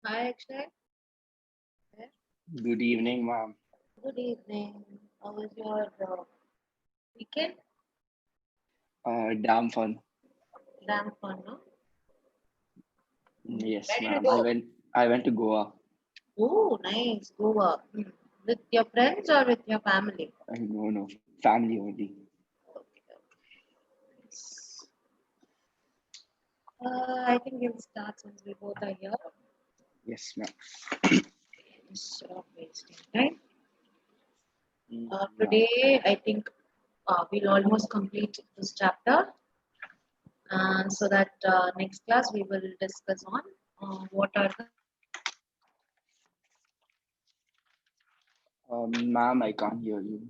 Hi, Akshay. Good evening, ma'am. Good evening. How was your weekend? Damn fun. Damn fun, no? Yes, Where did you ma'am. I go? went. I went to Goa. Oh, nice. Goa. With your friends or with your family? No, no, family only. Okay. Nice. I think we'll start since we both are here. Yes, ma'am. Instead of wasting time. Yeah. Today, I think we'll almost complete this chapter. So that next class we will discuss on what are Ma'am, I can't hear you.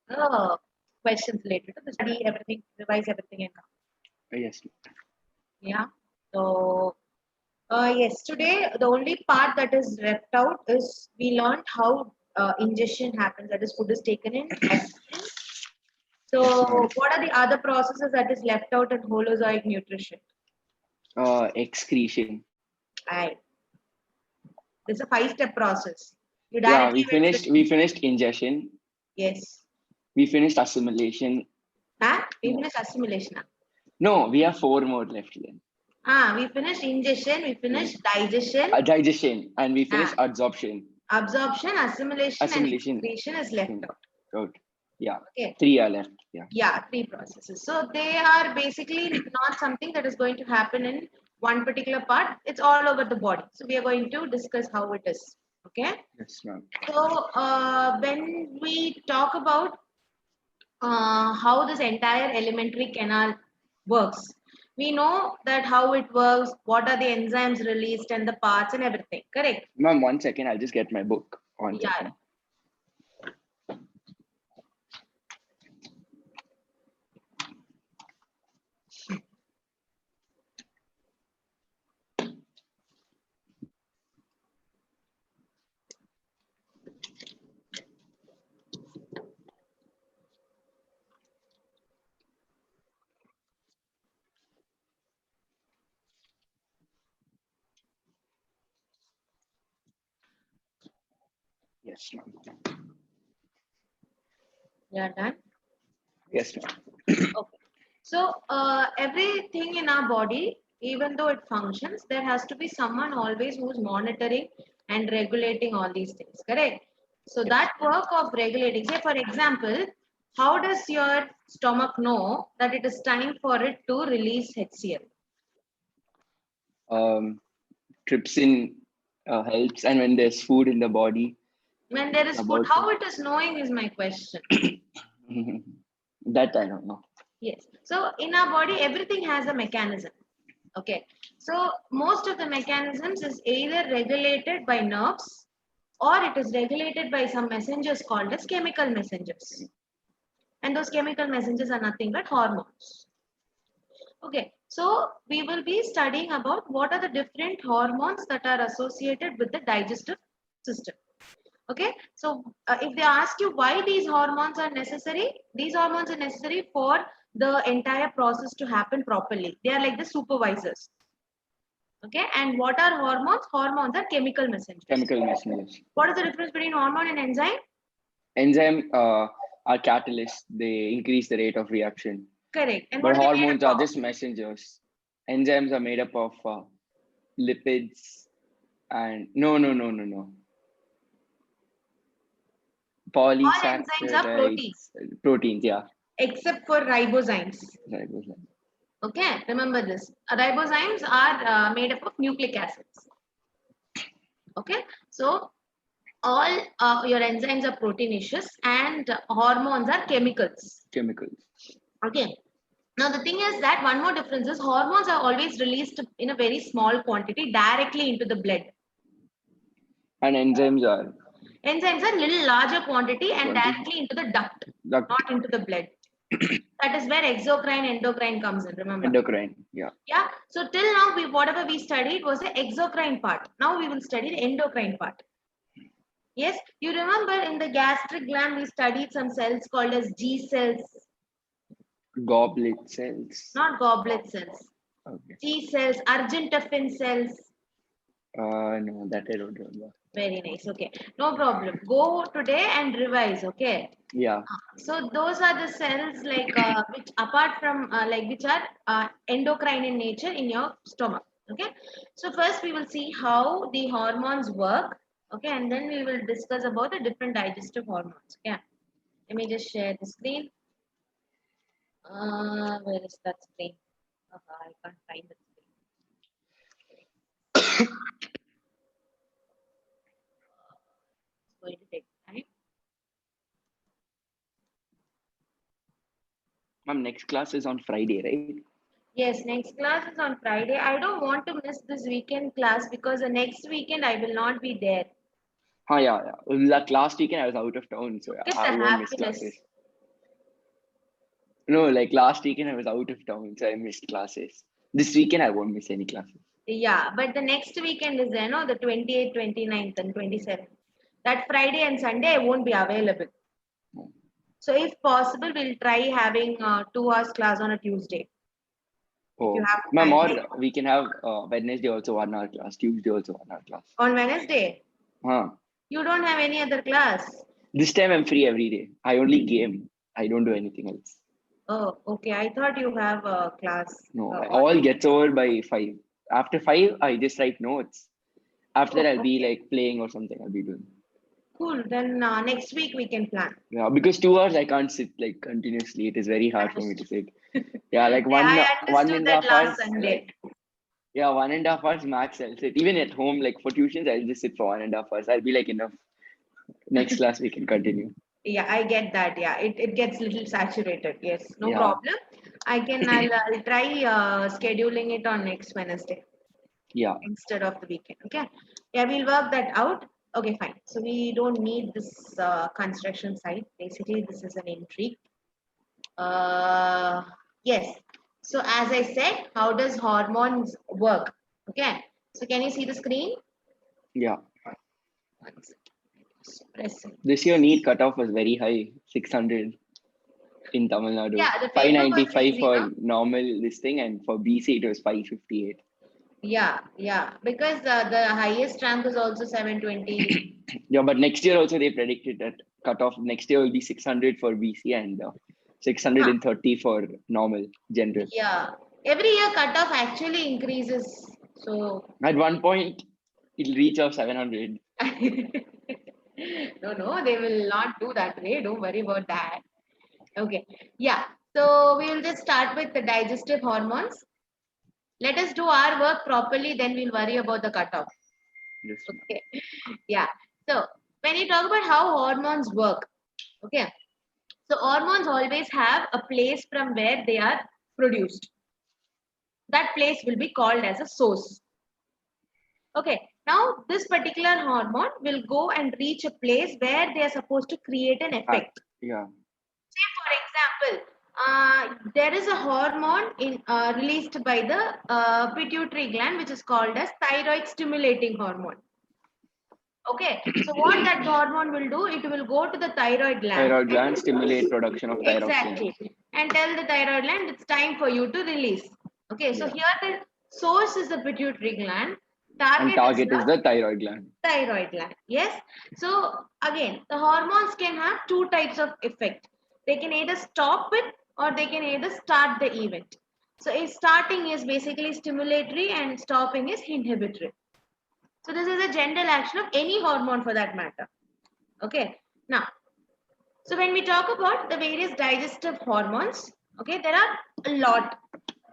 the questions related to the study, everything, revise everything and come. Yes, Yeah. So yesterday, the only part that is left out is we learned how ingestion happens. That is, food is taken in, digestion. yes, ma'am. So, what are the other processes that is left out in holozoic nutrition? Excretion. I. This is a five-step process. You Yeah, directly we went finished. We finished ingestion. yes. We finished assimilation. We finished assimilation. No, we have four more left then. We finished ingestion. We finished digestion. Digestion, and we finished Ah, absorption. absorption, assimilation, and Assimilation. excretion is left out. Good. Yeah. Okay. Three are left. Yeah. Yeah, three processes. So they are basically not something that is going to happen in one particular part. It's all over the body. So we are going to discuss how it is. Okay. Yes, ma'am. So when we talk about how this entire alimentary canal works, we know that how it works, what are the enzymes released, and the parts and everything. Correct? Ma'am, 1 second. I'll just get my book. 1 second. Yeah. Yes, ma'am. Yeah, done. Yes, ma'am. Okay. So everything in our body, even though it functions, there has to be someone always who's monitoring and regulating all these things. Correct? So Yes. that work of regulating, say for example, how does your stomach know that it is time for it to release HCl? Trypsin helps, and when there's food in the body, When there it's is food, about how it is knowing is my question. that I don't know. Yes. So in our body, everything has a mechanism. Okay. So most of the mechanisms is either regulated by nerves or it is regulated by some messengers called as chemical messengers. And those chemical messengers are nothing but hormones. Okay. So we will be studying about what are the different hormones that are associated with the digestive system. Okay. So if they ask you why these hormones are necessary, these hormones are necessary for the entire process to happen properly. They are like the supervisors. Okay. And what are hormones? Hormones are chemical messengers. Chemical messengers. What is the difference between hormone and enzyme? Enzyme are catalysts. They increase the rate of reaction. Correct. And what But are they made hormones up are of? just messengers. Enzymes are made up of lipids and no. All enzymes are proteins, Polysaccharides, proteins. Yeah. except for ribozymes. Ribozyme. Okay, remember this. Ribozymes are made up of nucleic acids. Okay, so all your enzymes are proteinaceous and hormones are chemicals. Chemicals. Okay. Now the thing is that one more difference is hormones are always released in a very small quantity directly into the blood. And enzymes are Enzymes are little larger quantity and directly into the duct, duct not into the blood. That is where exocrine, endocrine comes in. Remember? endocrine. Yeah. Yeah. So till now, whatever we studied was the exocrine part. Now we will study the endocrine part. Yes, you remember in the gastric gland we studied some cells called as G cells, Goblet cells. not goblet cells. Okay. T cells, argintophil cells. No, that I don't remember. Very nice. Okay, no problem. Go today and revise. Okay. Yeah. So those are the cells like which apart from like which are endocrine in nature in your stomach. Okay. So first we will see how the hormones work. Okay, and then we will discuss about the different digestive hormones. Okay. Let me just share the screen. Where is that screen? I can't find the screen. It's going to take time. Ma'am, next class is on Friday, right? Yes, next class is on Friday. I don't want to miss this weekend class because the next weekend I will not be there. Yeah. Like last weekend I was out of town, so Get I the won't miss happiness. classes. No, like last weekend I was out of town, so I missed classes. This weekend I won't miss any classes. Yeah, but the next weekend is there, no? The 28th, 29th, and 27th. That Friday and Sunday I won't be available. No. So if possible, we'll try having 2 hours class on a Tuesday. If you Oh, have ma'am, time. or we can have Wednesday also 1 hour class, Tuesday also 1 hour class. On Wednesday, Huh. you don't have any other class. This time I'm free every day. I only game. I don't do anything else. Oh, okay. I thought you have a class. No, On all gets over by 5. After 5, I just write notes. After that, Oh, I'll be okay. like playing or something. I'll be doing. Cool. Then next week we can plan. Yeah, because 2 hours I can't sit like continuously. It is very hard for me to sit. Yeah, like Yeah, one I one understood and a that half last hours. Sunday. Like yeah, 1.5 hours max. I'll sit. Even at home, like for tuitions, I'll just sit for 1.5 hours. I'll be like enough. Next class we can continue. Yeah, I get that. Yeah, it gets little saturated. Yes, no Yeah, problem. I'll try scheduling it on next Wednesday yeah. instead of the weekend. Okay. Yeah, we'll work that out. Okay, fine. So we don't need this construction site. Basically, this is an intrigue. Yes. So as I said, how does hormones work? Okay. So can you see the screen? Yeah. One second. Just press it. This year NEET cutoff was very high, 600 in Tamil Nadu. Yeah, the paper was 595 easy, for no? normal listing, and for BC it was 558. Yeah, because the highest rank is also 720. Yeah, but next year also they predicted that cutoff next year will be 600 for BC and Huh. 630 for normal general. Yeah, every year cutoff actually increases. So At one point, it'll reach of 700. no, they will not do that way. Don't worry about that. Okay, yeah. So we will just start with the digestive hormones. Let us do our work properly, then we'll worry about the cutoff. Yes, ma'am. Okay, yeah. So when you talk about how hormones work, okay. So hormones always have a place from where they are produced. That place will be called as a source. Okay, now this particular hormone will go and reach a place where they are supposed to create an effect. Yeah. Say for example, there is a hormone released by the pituitary gland which is called as thyroid stimulating hormone. Okay, so what that hormone will do, it will go to the thyroid gland. Thyroid gland stimulate production of thyroxine. Exactly. And tell the thyroid gland it's time for you to release. Okay, so Yeah. here the source is the pituitary gland, And target is target is the thyroid gland. the thyroid gland. Yes. So again, the hormones can have two types of effect. They can either stop it or they can either start the event. So if starting is basically stimulatory and stopping is inhibitory. So this is a general action of any hormone for that matter. Okay. Now, so when we talk about the various digestive hormones, okay, there are a lot,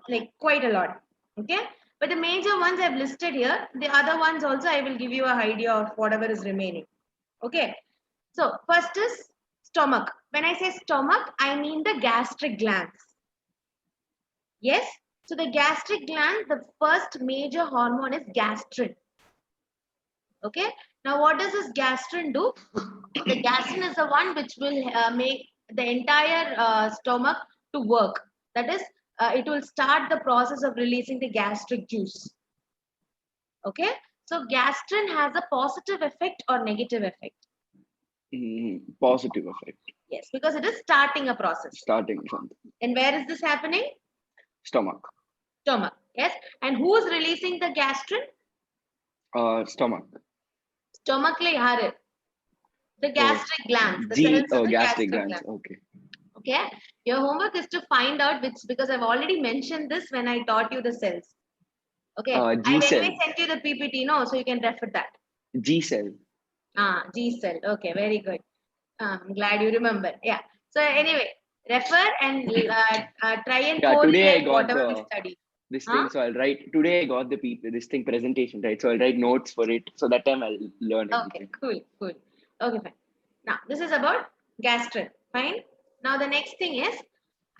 like quite a lot. Okay. But the major ones I've listed here, the other ones also I will give you an idea of whatever is remaining. Okay. So first is stomach. When I say stomach, I mean the gastric glands. Yes. So the gastric gland, the first major hormone is gastrin. Okay. Now what does this gastrin do? The gastrin is the one which will make the entire stomach to work. That is, it will start the process of releasing the gastric juice. Okay. So gastrin has a positive effect or negative effect. Positive effect. Yes, because it is starting a process. Starting something. And where is this happening? Stomach. Stomach. Yes. And who is releasing the gastrin? Stomach. Stomach le yaar? The gastric glands, the cells G. of Oh, the gastric gastric glands. gland. Okay. Okay. Your homework is to find out which, because I've already mentioned this when I taught you the cells. Okay. G I've cell. anyway sent you the PPT, no? So you can refer that. G cell. G cell. Okay, very good. I'm glad you remember. Yeah. So anyway, refer and try and Yeah, today I correlate got whatever we studied. this Huh? thing. So I'll write. Today I got this thing presentation, right? So I'll write notes for it. So that time I'll learn Okay, everything. cool. Okay, fine. Now, this is about gastrin. Fine. Now, the next thing is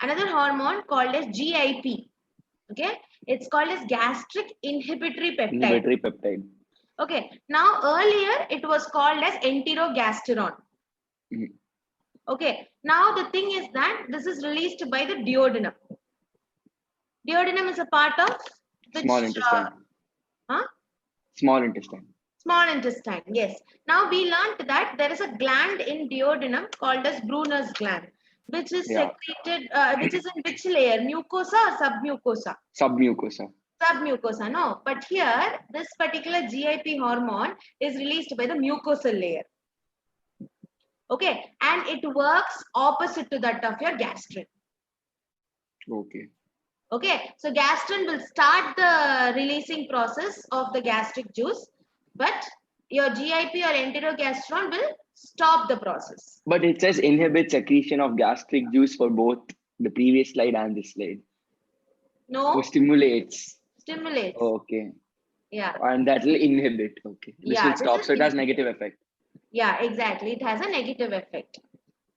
another hormone called as GIP. Okay. It's called as gastric inhibitory peptide. Inhibitory peptide. Okay. Now, earlier it was called as enterogasteron. Mhm. Okay. Now, the thing is that this is released by the duodenum. Duodenum is a part of which, Small intestine. huh? Small intestine. Small intestine, yes. Now we learned that there is a gland in duodenum called as Brunner's gland, which is Yeah. secreted, which is in which layer? Mucosa or submucosa? Submucosa. Submucosa, no. But here, this particular GIP hormone is released by the mucosal layer. Okay, and it works opposite to that of your gastrin. Okay. Okay, so gastrin will start the releasing process of the gastric juice, but your GIP or enterogasteron will stop the process. But it says inhibit secretion of gastric juice for both the previous slide and this slide. No, Oh, stimulates. stimulates. Okay. Yeah, And that will inhibit. Okay. This Yeah, will this stop. is So it has inhibit. negative effect. Yeah, exactly. It has a negative effect.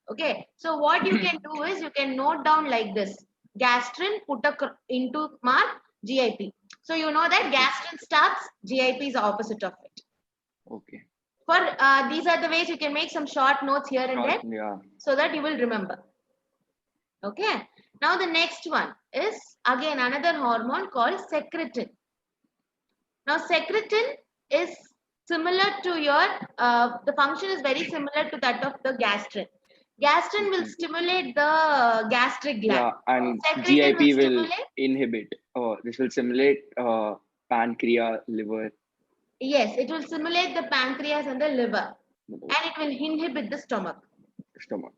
Okay, so what you can do is you can note down like this: gastrin, put into mark GIP. So you know that gastrin starts, GIP is the opposite of it. Okay. For these are the ways you can make some short notes here and there, Yeah. so that you will remember. Okay. Now the next one is again another hormone called secretin. Now secretin is similar to your, the function is very similar to that of the gastrin. Gastrin will stimulate the gastric gland. Yeah, and Secretin GIP will stimulate. inhibit. Oh, this will simulate pancreas, liver. Yes, it will stimulate the pancreas and the liver, and it will inhibit the stomach. Stomach.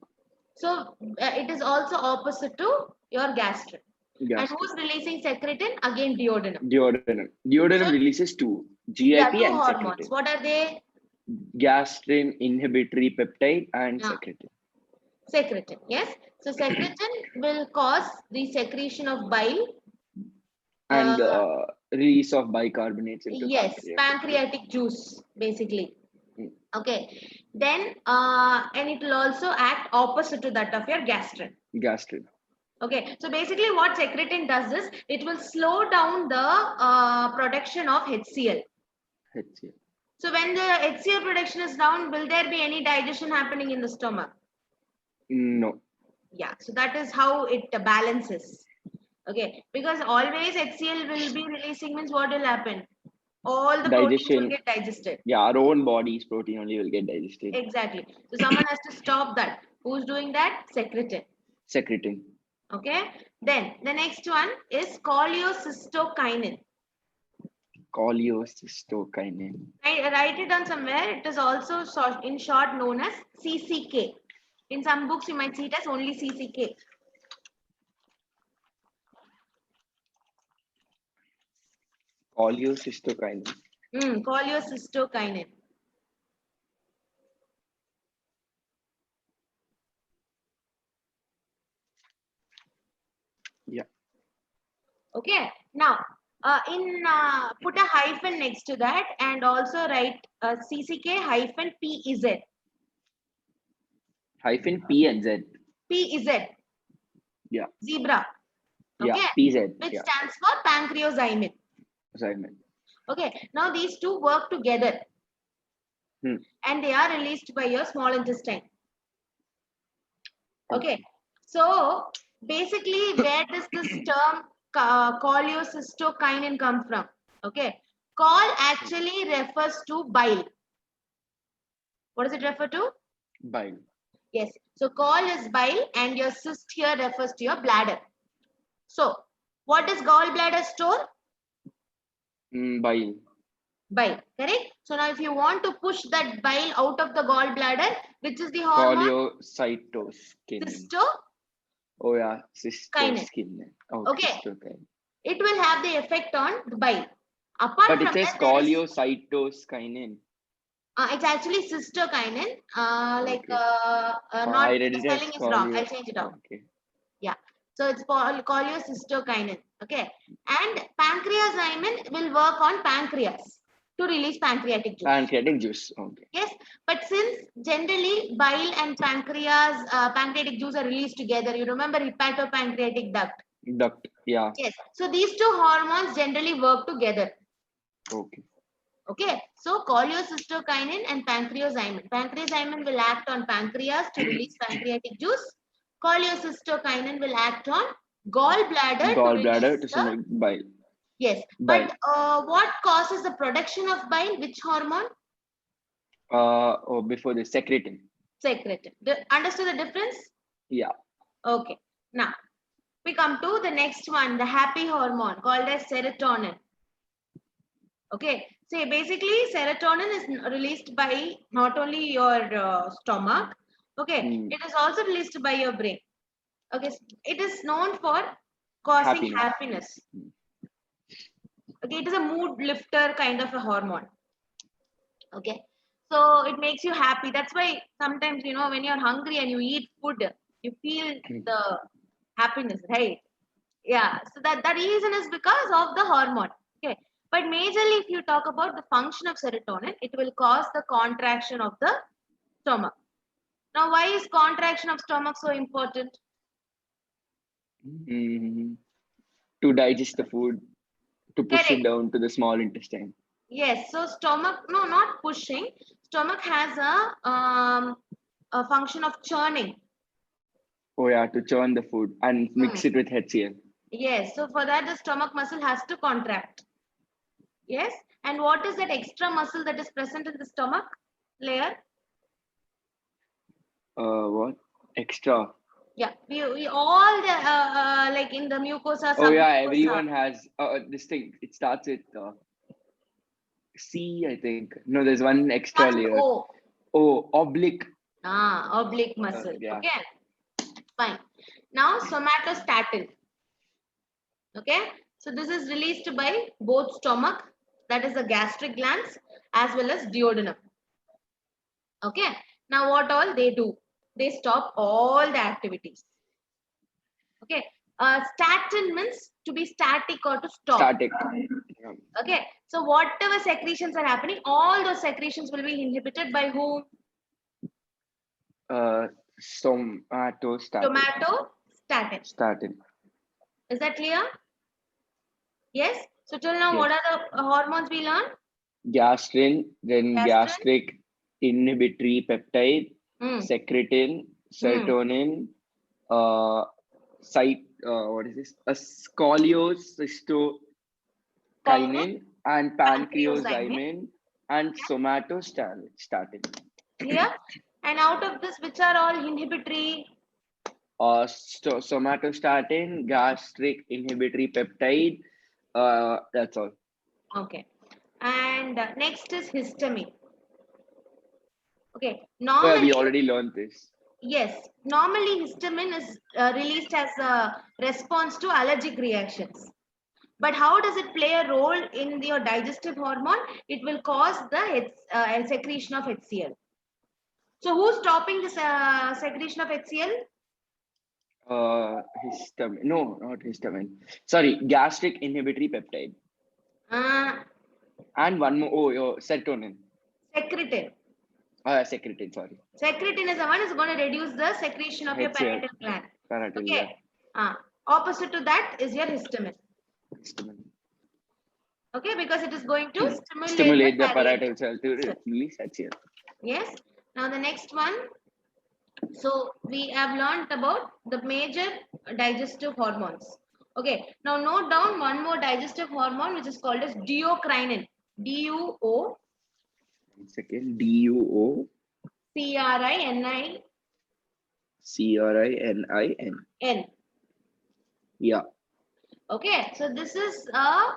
So it is also opposite to your gastrin. And Gastric. who's releasing secretin? Again, duodenum. Duodenum. Duodenum So- releases two. GIP Yeah, two and hormones. secretin. What are they? Gastrin inhibitory peptide and Yeah. secretin. Secretin. Yes. So secretin will cause the secretion of bile. And release of bicarbonates into Yes, pancreas. pancreatic juice, basically. Mm. Okay. Then, and it will also act opposite to that of your gastrin. Gastrin. Okay, so basically what secretin does is, it will slow down the production of HCl. HCl. So when the HCl production is down, will there be any digestion happening in the stomach? No. Yeah, so that is how it balances. Okay, because always HCl will be releasing means what will happen? All the proteins will Digestion. get digested. Yeah, our own body's protein only will get digested. Exactly. So someone has to stop that. Who's doing that? Secretin. Secretin. Okay. Then the next one is cholecystokinin. Cholecystokinin. I write it down somewhere. It is also in short known as CCK. In some books, you might see it as only CCK. Cholecystokinin. Cholecystokinin. Yeah. Okay. Now, put a hyphen next to that and also write CCK hyphen PZ. Hyphen P and Z. PZ. Yeah. Zebra. Okay. Yeah. PZ. Which Yeah. stands for pancreozymin. Assignment. Okay. Now these two work together. And they are released by your small intestine. Okay. So basically, where does this term cholecystokinin come from? Okay. Chol actually refers to bile. What does it refer to? Bile. Yes. So chol is bile and your cyst here refers to your bladder. So what does gallbladder store? Bile. Bile, correct? So now if you want to push that bile out of the gallbladder, which is the hormone? Cholecytokinin. Oh yeah, cystokinin. Oh, Okay. cystokinin. It will have the effect on the bile. Apart But it from says that, there is, cholecytokinin. it's actually cystokinin. Okay. Not I read the it spelling as is wrong. I'll change it out. Okay. Yeah. So it's cholecystokinin. Okay. And pancreazymin will work on pancreas to release pancreatic juice. Pancreatic juice. Okay. Yes. But since generally bile and pancreatic juice are released together, you remember hepatopancreatic duct. Yeah. Yes. So these two hormones generally work together. Okay. Okay. So cholecystokinin and pancreazymin. Pancreazymin will act on pancreas to release pancreatic juice. Cholecystokinin will act on gallbladder to release to the make bile. yes. Bile. But what causes the production of bile? Which hormone? Before the secretin. Secretin. Understood the difference? Yeah. Okay. Now we come to the next one, the happy hormone called as serotonin. Okay. So basically, serotonin is released by not only your stomach. Okay. It is also released by your brain. Okay. It is known for causing happiness. Okay. It is a mood lifter kind of a hormone. Okay. So it makes you happy. That's why sometimes, when you're hungry and you eat food, you feel the happiness, right? Yeah. So that reason is because of the hormone. Okay. But majorly, if you talk about the function of serotonin, it will cause the contraction of the stomach. Now, why is contraction of stomach so important? To digest the food, to push Correct. it down to the small intestine. Yes. So stomach, no, not pushing. Stomach has a function of churning. Oh yeah, to churn the food and mix it with HCl. Yes. So for that, the stomach muscle has to contract. Yes. And what is that extra muscle that is present in the stomach layer? What? Extra. Yeah, we all the like in the mucosa. Oh yeah, everyone has this thing. It starts with C, I think. No, there's one extra layer. Oh, oblique. Oblique muscle. Yeah. Okay, fine. Now somatostatin. Okay, so this is released by both stomach, that is the gastric glands, as well as duodenum. Okay, now what all they do? They stop all the activities. Okay, statin means to be static or to stop. Static. Okay, so whatever secretions are happening, all those secretions will be inhibited by whom? Somatostatin. Somatostatin. Is that clear? Yes. So till now, Yes. what are the hormones we learned? Gastrin, then gastric inhibitory peptide, secretin, serotonin, what is this? A cholecystokinin and pancreazymin and somatostatin. Clear? And out of this, which are all inhibitory? Somatostatin, gastric inhibitory peptide. That's all. Okay. And next is histamine. Okay. Normally, we already learned this. Yes. Normally, histamine is released as a response to allergic reactions. But how does it play a role in your digestive hormone? It will cause the secretion of HCl. So who's stopping this secretion of HCl? Histamine. No, not histamine. Sorry, gastric inhibitory peptide. And one more. Serotonin. Secretin. Secretin, sorry. Secretin is the one is going to reduce the secretion of your parietal gland. Okay. Yeah. Opposite to that is your histamine. Okay, because it is going to stimulate the parietal cell to release HCl. Yes. Now the next one. So we have learned about the major digestive hormones. Okay. Now note down one more digestive hormone which is called as duocrinin. D-U-O. One second. D-U-O. C-R-I-N-I. C-R-I-N-I-N. N. Yeah. Okay. So this is a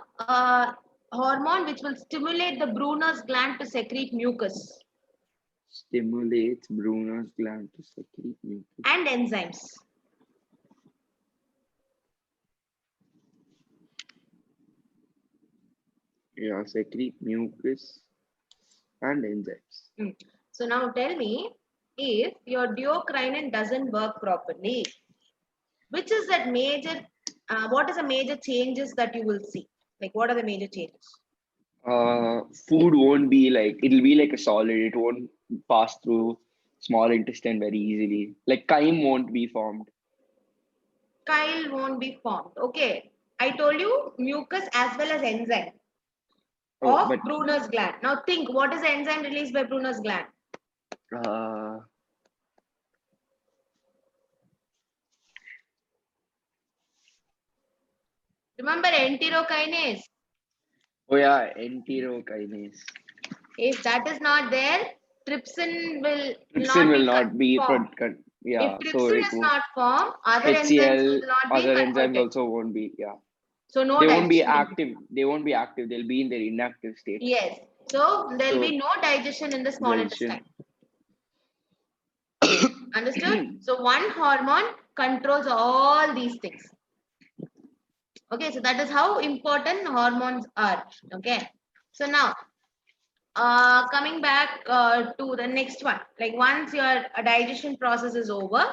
hormone which will stimulate the Brunner's gland to secrete mucus Stimulates Brunner's gland to secrete mucus. and enzymes. Yeah, secrete mucus and enzymes. So now tell me, if your duocrinin doesn't work properly, which is that major, what is the major changes that you will see? Like what are the major changes? Food won't be like, it'll be like a solid. It won't pass through small intestine very easily. Like chyme won't be formed. Chyle won't be formed. Okay. I told you mucus as well as enzyme Oh, of but Brunner's gland. Now think, what is the enzyme released by Brunner's gland? Remember enterokinase. Oh yeah, enterokinase. If that is not there, trypsin will Trypsin will not be formed. yeah. If So trypsin it is won't. not formed, other enzymes HCl, will not be other enzymes converted. also won't be. Yeah. So no They won't be digestion. active. They won't be active. They'll be in their inactive state. Yes. So there will So be no digestion in the small digestion. intestine. Understood? So one hormone controls all these things. Okay, so that is how important hormones are. Okay, so now coming back to the next one, like once your digestion process is over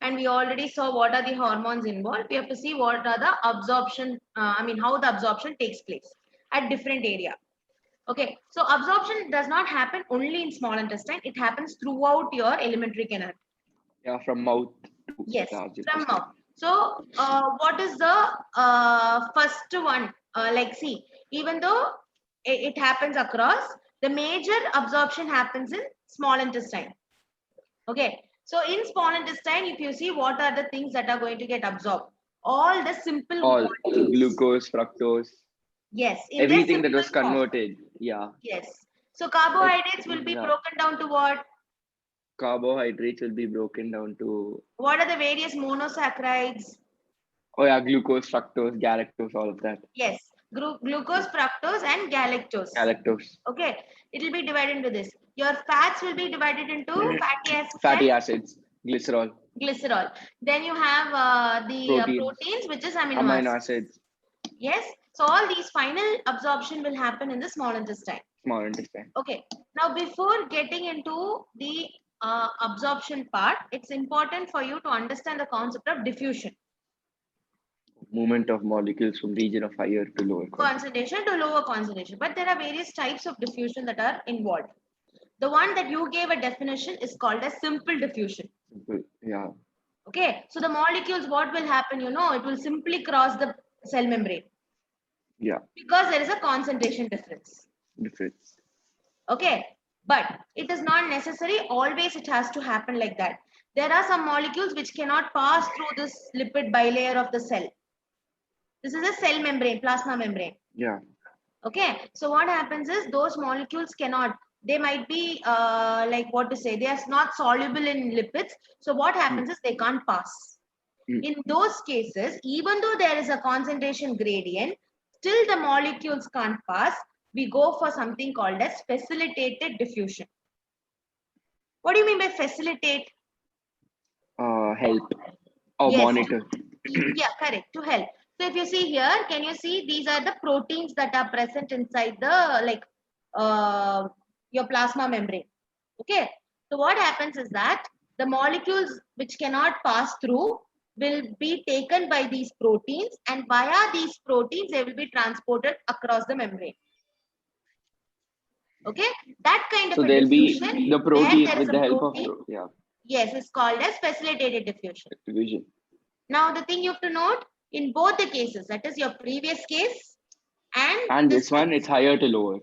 and we already saw what are the hormones involved, we have to see what are the absorption, how the absorption takes place at different area. Okay, so absorption does not happen only in small intestine, it happens throughout your alimentary canal. Yeah, from mouth to Yes, large from intestine. mouth. So what is the first one? Like see, even though it happens across, the major absorption happens in small intestine. Okay, so in small intestine, if you see what are the things that are going to get absorbed, all the simple All molecules. glucose, fructose, Yes, in their everything that simple was form. converted. Yeah. Yes. So carbohydrates will be Yeah. broken down to what? Carbohydrates will be broken down to. What are the various monosaccharides? Oh yeah, glucose, fructose, galactose, all of that. Yes, glucose, fructose, and galactose. Galactose. Okay, it will be divided into this. Your fats will be divided into fatty acids. Fatty and acids, glycerol. Glycerol. Then you have the proteins, which is amino acids. Yes. So all these final absorption will happen in the small intestine. Small intestine. Okay. Now before getting into the absorption part, it's important for you to understand the concept of diffusion. Movement of molecules from region of higher to lower concentration to lower concentration. But there are various types of diffusion that are involved. The one that you gave a definition is called as simple diffusion. Simple, yeah. Okay, so the molecules, what will happen? It will simply cross the cell membrane. Yeah. Because there is a concentration difference. Okay, but it is not necessary. Always it has to happen like that. There are some molecules which cannot pass through this lipid bilayer of the cell. This is a cell membrane, plasma membrane. Yeah. Okay, so what happens is those molecules cannot, they might be they are not soluble in lipids. So what happens is they can't pass. In those cases, even though there is a concentration gradient, still the molecules can't pass. We go for something called as facilitated diffusion. What do you mean by facilitate? Help or Yes. monitor. Yeah, correct, to help. So if you see here, can you see these are the proteins that are present inside the your plasma membrane. Okay. So what happens is that the molecules which cannot pass through will be taken by these proteins, and via these proteins they will be transported across the membrane. Okay, that kind of so a there'll diffusion be the protein with the help protein, of yeah. Yes, it's called as facilitated diffusion. Diffusion. Now the thing you have to note, in both the cases, that is your previous case and this one, it's higher to lower.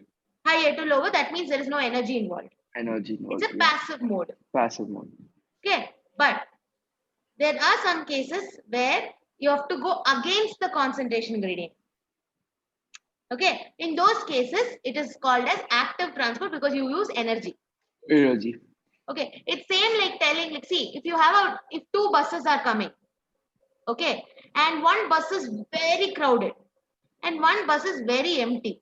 Higher to lower, that means there is no energy involved. Energy involved. It's a passive mode. Passive mode. Okay, but there are some cases where you have to go against the concentration gradient. Okay, in those cases, it is called as active transport because you use energy. Energy. Okay, it's same like telling, like, see, if two buses are coming, okay, and one bus is very crowded and one bus is very empty.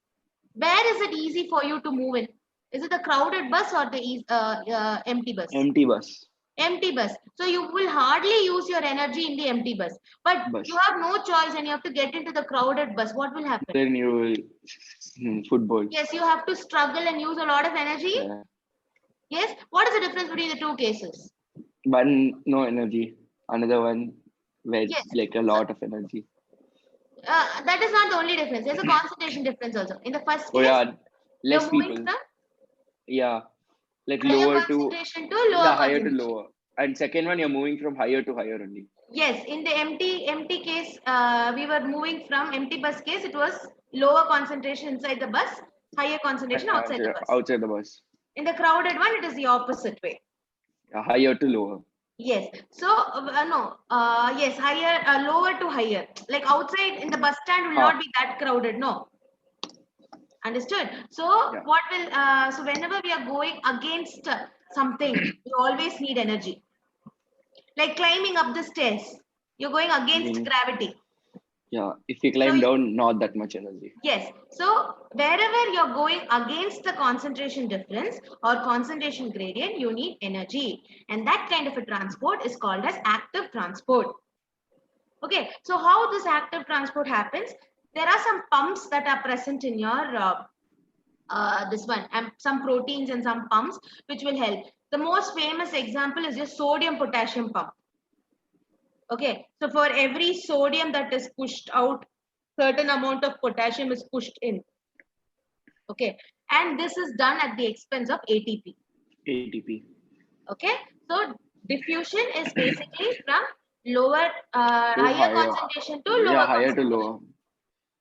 Where is it easy for you to move in? Is it the crowded bus or the empty bus? Empty bus. Empty bus. So you will hardly use your energy in the empty bus. But you have no choice and you have to get into the crowded bus. What will happen? Then you will football. Yes, you have to struggle and use a lot of energy. Yeah. Yes. What is the difference between the two cases? One no energy, another one with Yes. like a lot of energy. That is not the only difference. There's a concentration difference also. In the first case, Oh yeah, less you're moving people. from Yeah, like higher lower to concentration to lower yeah, higher to concentration. lower. And second one, you're moving from higher to higher only. Yes, in the empty case, we were moving from empty bus case. It was lower concentration inside the bus, higher concentration outside the bus. Outside the bus. In the crowded one, it is the opposite way. Higher to lower. Yes. So yes, higher, lower to higher. Like outside in the bus stand will not be that crowded. No. Understood. So what will so whenever we are going against something, we always need energy. Like climbing up the stairs, you're going against gravity. Yeah, if you climb down, not that much energy. Yes. So wherever you're going against the concentration difference or concentration gradient, you need energy. And that kind of a transport is called as active transport. Okay. So how this active transport happens? There are some pumps that are present in your this one, and some proteins and some pumps which will help. The most famous example is your sodium potassium pump. Okay, so for every sodium that is pushed out, certain amount of potassium is pushed in. Okay, and this is done at the expense of ATP. ATP. Okay, so diffusion is basically from lower, higher concentration to lower higher concentration. to lower.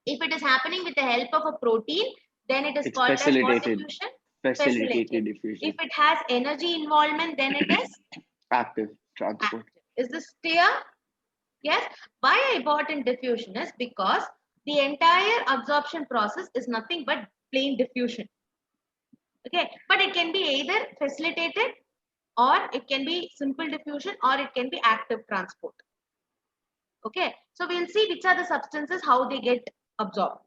If it is happening with the help of a protein, then it is called as what diffusion? Facilitated diffusion. If it has energy involvement, then it is active transport. Active. Is this clear? Yes. Why important diffusion is because the entire absorption process is nothing but plain diffusion. Okay, but it can be either facilitated or it can be simple diffusion or it can be active transport. Okay, so we'll see which are the substances, how they get absorbed.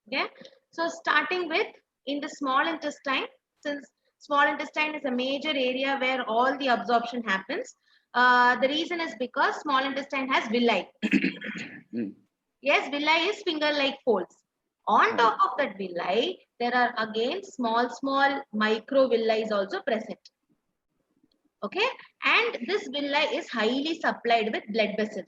Okay, so starting with in the small intestine, since small intestine is a major area where all the absorption happens, the reason is because small intestine has villi. Yes, villi is finger-like folds. On top of that villi, there are again small microvilli also present. Okay, and this villi is highly supplied with blood vessels.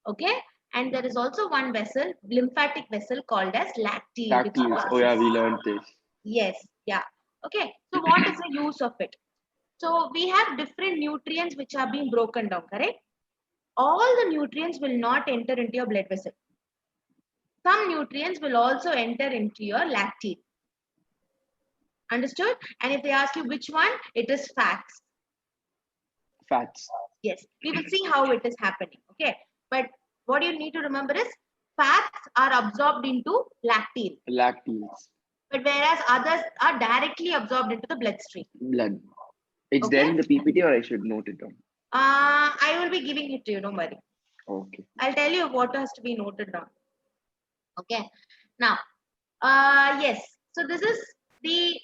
Okay, and there is also one vessel, lymphatic vessel called as lacteal. Lacteals. Oh yeah, we learned this. Yes, yeah. Okay, so what is the use of it? So we have different nutrients which are being broken down, correct? All the nutrients will not enter into your blood vessel. Some nutrients will also enter into your lacteal. Understood? And if they ask you which one, it is fats. Fats. Yes, we will see how it is happening. Okay, but what you need to remember is fats are absorbed into lacteal. Lacteals. But whereas others are directly absorbed into the bloodstream. Blood. It's there in the PPT or I should note it down? I will be giving it to you, don't worry. Okay. I'll tell you what has to be noted down. Okay. Now, yes. So this is the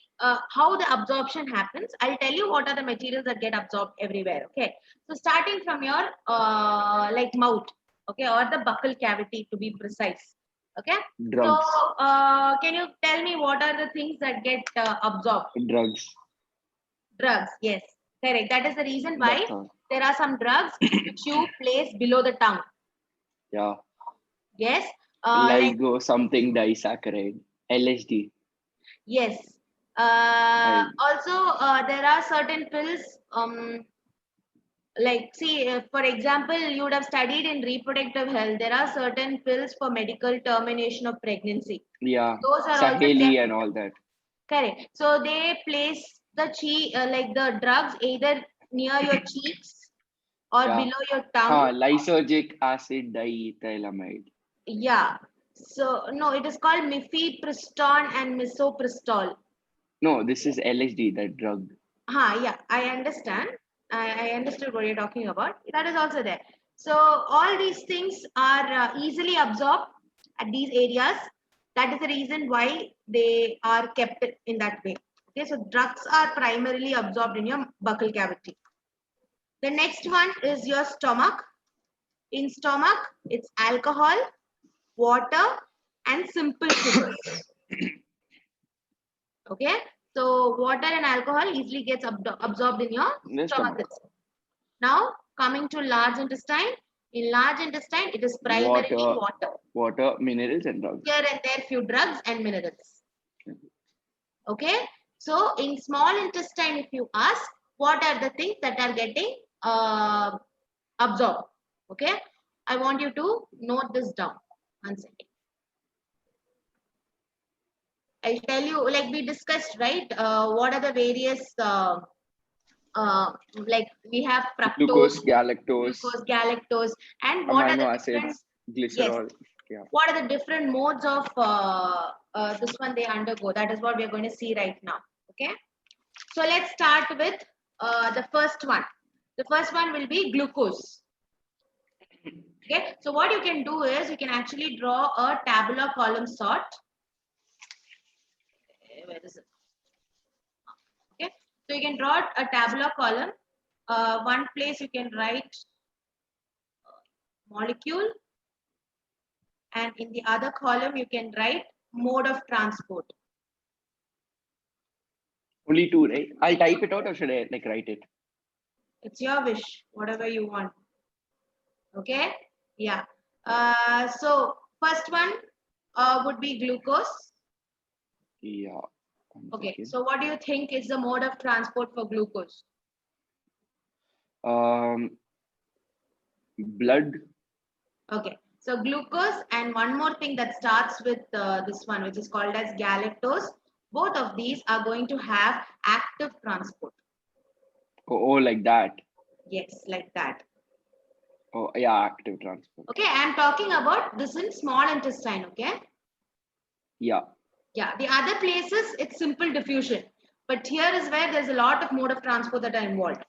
how the absorption happens. I'll tell you what are the materials that get absorbed everywhere. Okay. So starting from your like mouth, okay, or the buccal cavity to be precise. Okay. Drugs. So can you tell me what are the things that get absorbed? Drugs. Drugs. Yes. Correct. That is the reason why there are some drugs which you place below the tongue. Yeah. Yes. Like something disaccharide. LSD. Yes. Also, there are certain pills. Like, see, for example, you would have studied in reproductive health. There are certain pills for medical termination of pregnancy. Yeah. Those are Saheli also and all that. Correct. So they place the like the drugs either near your cheeks or below your tongue. Lysergic acid diethylamide. Yeah. So no, it is called mifepristone and misoprostol. No, this is LSD, that drug. Yeah, I understand. I understood what you're talking about. That is also there. So all these things are easily absorbed at these areas. That is the reason why they are kept in that way. Okay, so drugs are primarily absorbed in your buccal cavity. The next one is your stomach. In stomach, it's alcohol, water, and simple sugars. Okay, so water and alcohol easily gets absorbed in your stomach itself. Now, coming to large intestine. In large intestine, it is primarily water, minerals, and drugs. Here and there, few drugs and minerals. Okay, so in small intestine, if you ask, what are the things that are getting absorbed? Okay, I want you to note this down. 1 second. I'll tell you, like we discussed, right? What are the various like we have fructose, galactose, and what amino are the acids, glycerol. Yes. Yeah. What are the different modes of this one they undergo? That is what we are going to see right now. Okay. So let's start with the first one. The first one will be glucose. Okay. So what you can do is you can actually draw a tabular column sort. Where is it? Okay. So you can draw a tabular column. One place you can write molecule, and in the other column you can write mode of transport. Only two, right? I'll type it out, or should I like write it? It's your wish, whatever you want. Okay. Yeah. So first one would be glucose. Yeah. Okay. So what do you think is the mode of transport for glucose? Blood. Okay. So glucose and one more thing that starts with this one, which is called as galactose. Both of these are going to have active transport. Oh, like that. Yes, like that. Oh, yeah, active transport. Okay, I'm talking about this in small intestine, okay? Yeah. Yeah, the other places, it's simple diffusion. But here is where there's a lot of mode of transport that are involved.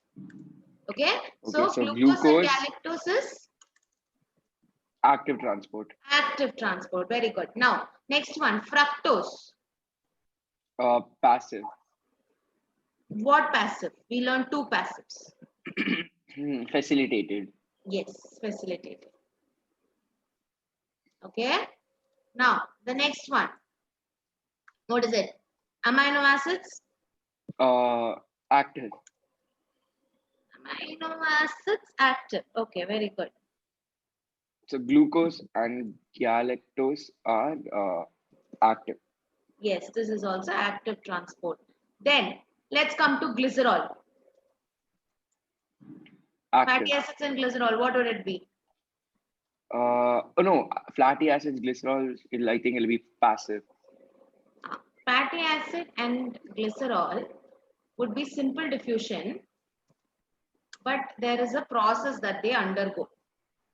Okay, so glucose and galactose is? Active transport. Active transport, very good. Now, next one, fructose. Passive. What passive? We learned two passives. Facilitated. Yes, facilitated. Okay. Now, the next one. What is it? Amino acids? Active. Amino acids, active. Okay, very good. So glucose and galactose are active. Yes, this is also active transport. Then, let's come to glycerol. Active. Fatty acids and glycerol, what would it be? Oh no, fatty acids, glycerol, I think it'll be passive. Fatty acid and glycerol would be simple diffusion, but there is a process that they undergo.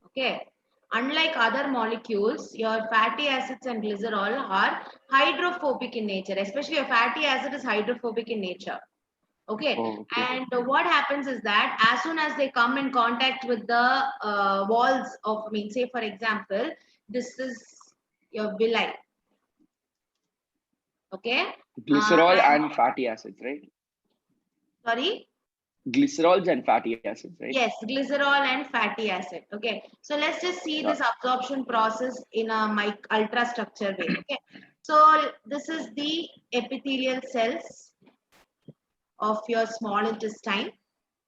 Okay. Unlike other molecules, your fatty acids and glycerol are hydrophobic in nature, especially your fatty acid is hydrophobic in nature. Okay. Oh, okay. And what happens is that as soon as they come in contact with the walls of, say for example, this is your villi. Okay. Glycerol and fatty acids, right? Sorry? Glycerols and fatty acids, right? Yes, glycerol and fatty acid. Okay. So let's just see this absorption process in a ultra structure way. Okay. So this is the epithelial cells of your small intestine.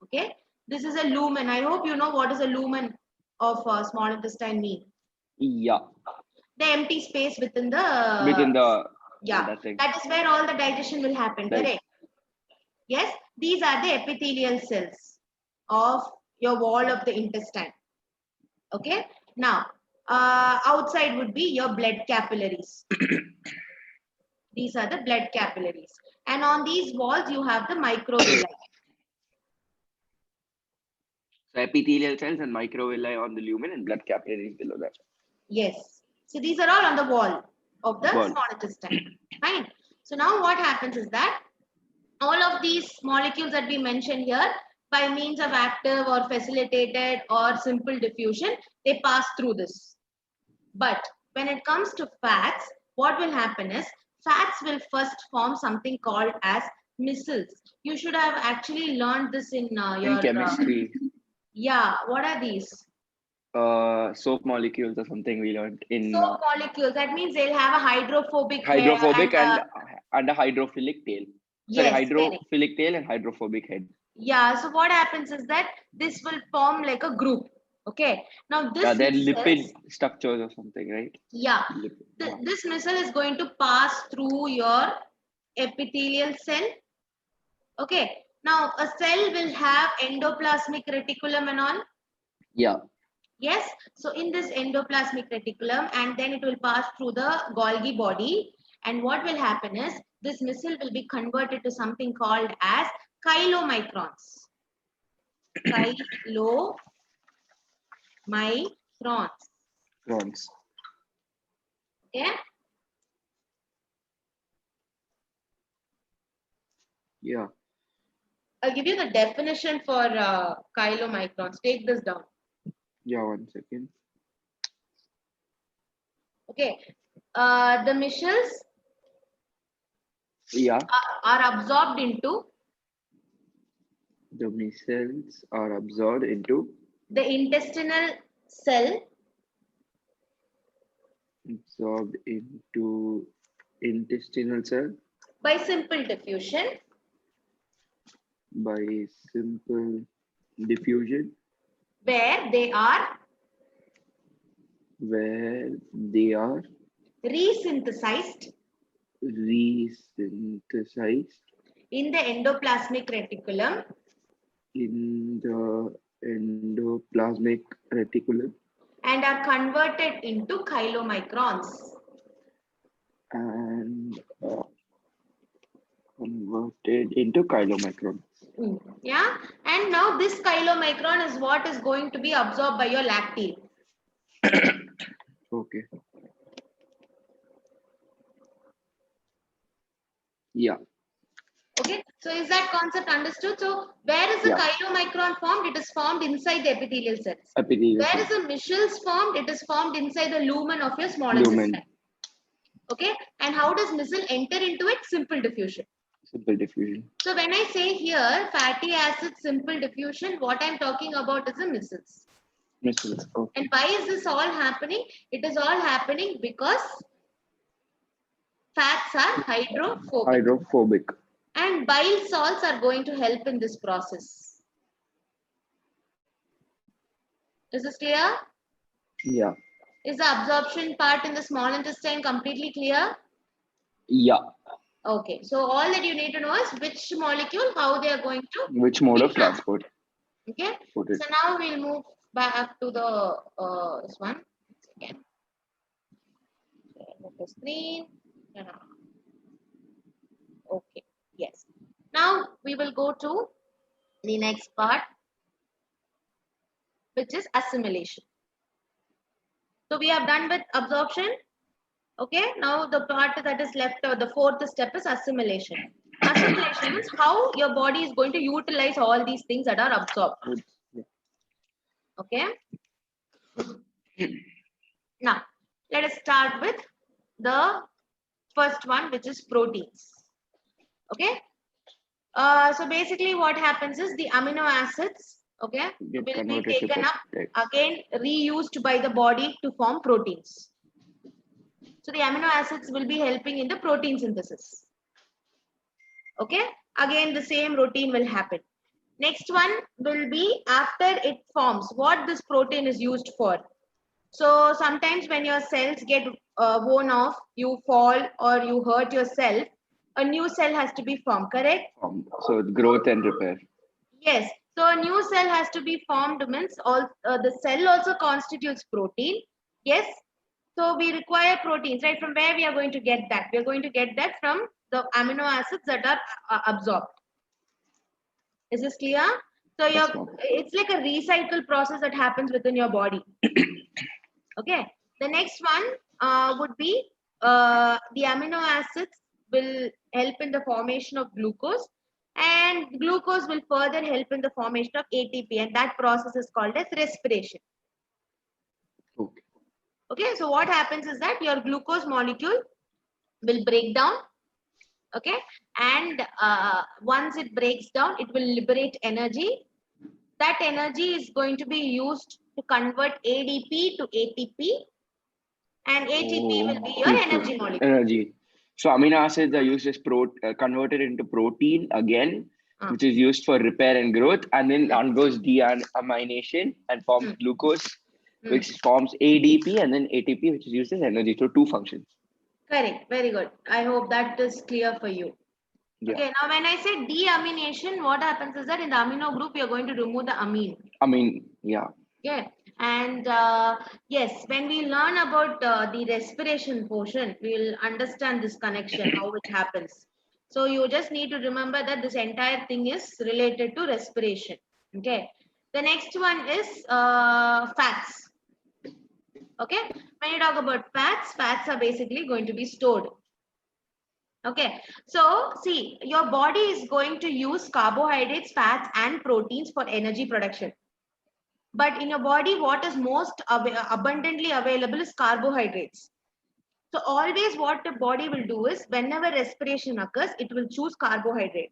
Okay. This is a lumen. I hope you know what is a lumen of small intestine mean. Yeah. The empty space within the that is where all the digestion will happen. Right. Correct. Yes, these are the epithelial cells of your wall of the intestine. Okay. Now, outside would be your blood capillaries. These are the blood capillaries. And on these walls, you have the microvilli. So epithelial cells and microvilli on the lumen and blood capillaries below that. Yes. So these are all on the wall of the small intestine. Fine. So now what happens is that all of these molecules that we mentioned here, by means of active or facilitated or simple diffusion, they pass through this. But when it comes to fats, what will happen is fats will first form something called as micelles. You should have actually learned this in In your chemistry, yeah. What are these? soap molecules or something we learned in Soap molecules. That means they'll have a hydrophobic hair hydrophobic and and a hydrophilic tail. Sorry, yes, correct. hydrophilic tail and hydrophobic head. Yeah. So what happens is that this will form like a group. Okay. Now Yeah, this they're micelles, lipid structures or something, right? yeah, Lipid. this missile is going to pass through your epithelial cell. Okay. Now a cell will have endoplasmic reticulum and all. Yeah. Yes. So in this endoplasmic reticulum, and then it will pass through the Golgi body. And what will happen is this missile will be converted to something called as chylomicrons. Chylomicrons. Neurons. Okay. Yeah. I'll give you the definition for chylomicrons. Take this down. Yeah, 1 second. Okay. The micelles Yeah. are absorbed into The micelles are absorbed into the intestinal cell intestinal cell by simple diffusion, by simple diffusion, where they are resynthesized resynthesized in the endoplasmic reticulum in the endoplasmic reticulum and are converted into chylomicrons. and converted into chylomicrons. Yeah. And now this chylomicron is what is going to be absorbed by your lactate. Okay. Yeah. Okay. So is that concept understood? So where is the chylomicron formed? It is formed inside the epithelial cells. Epithelial Where is cell. the micelles formed? It is formed inside the lumen of your small Lumen. intestine. Okay. And how does micelle enter into it? Simple diffusion. Simple diffusion. So when I say here fatty acid simple diffusion, what I'm talking about is the micelles. Micelles. Okay. And why is this all happening? It is all happening because fats are hydrophobic. Hydrophobic. And bile salts are going to help in this process. Is this clear? Yeah. Is the absorption part in the small intestine completely clear? Yeah. Okay. So all that you need to know is which molecule, how they are going to. Which mode of transport? Okay. Put it. So now we'll move back to the this one. Again. The screen. Okay. Yes. Now we will go to the next part, which is assimilation. So we have done with absorption. Okay. Now the part that is left, the fourth step is assimilation. Assimilation means how your body is going to utilize all these things that are absorbed. Okay. Now let us start with the first one, which is proteins. Okay. So basically what happens is the amino acids, okay, will be taken up, again reused by the body to form proteins. So the amino acids will be helping in the protein synthesis. Okay. Again, the same routine will happen. Next one will be after it forms, what this protein is used for. So sometimes when your cells get worn off, you fall or you hurt yourself, a new cell has to be formed, correct? So growth and repair. Yes. So a new cell has to be formed means all the cell also constitutes protein. Yes. So we require proteins, right? From where we are going to get that? We are going to get that from the amino acids that are absorbed. Is this clear? So it's like a recycle process that happens within your body. Okay. The next one would be the amino acids will help in the formation of glucose, and glucose will further help in the formation of ATP, and that process is called as respiration. Okay. Okay. So what happens is that your glucose molecule will break down. Okay, and once it breaks down, it will liberate energy. That energy is going to be used to convert ADP to ATP, and ATP will be your energy molecule. Energy. So amino acids are used as converted into protein again, which is used for repair and growth, and then undergoes deamination and forms glucose, which forms ADP, and then ATP, which is used as energy. So two functions. Correct. Very good. I hope that is clear for you. Yeah. Okay. Now, when I say deamination, what happens is that in the amino group, you're going to remove the amine. Yeah. Yeah. And yes, when we learn about the respiration portion, we'll understand this connection, how it happens. So you just need to remember that this entire thing is related to respiration. Okay. The next one is fats. Okay. When you talk about fats, fats are basically going to be stored. Okay. So see, your body is going to use carbohydrates, fats, and proteins for energy production. But in your body, what is most abundantly available is carbohydrates. So always what the body will do is whenever respiration occurs, it will choose carbohydrate.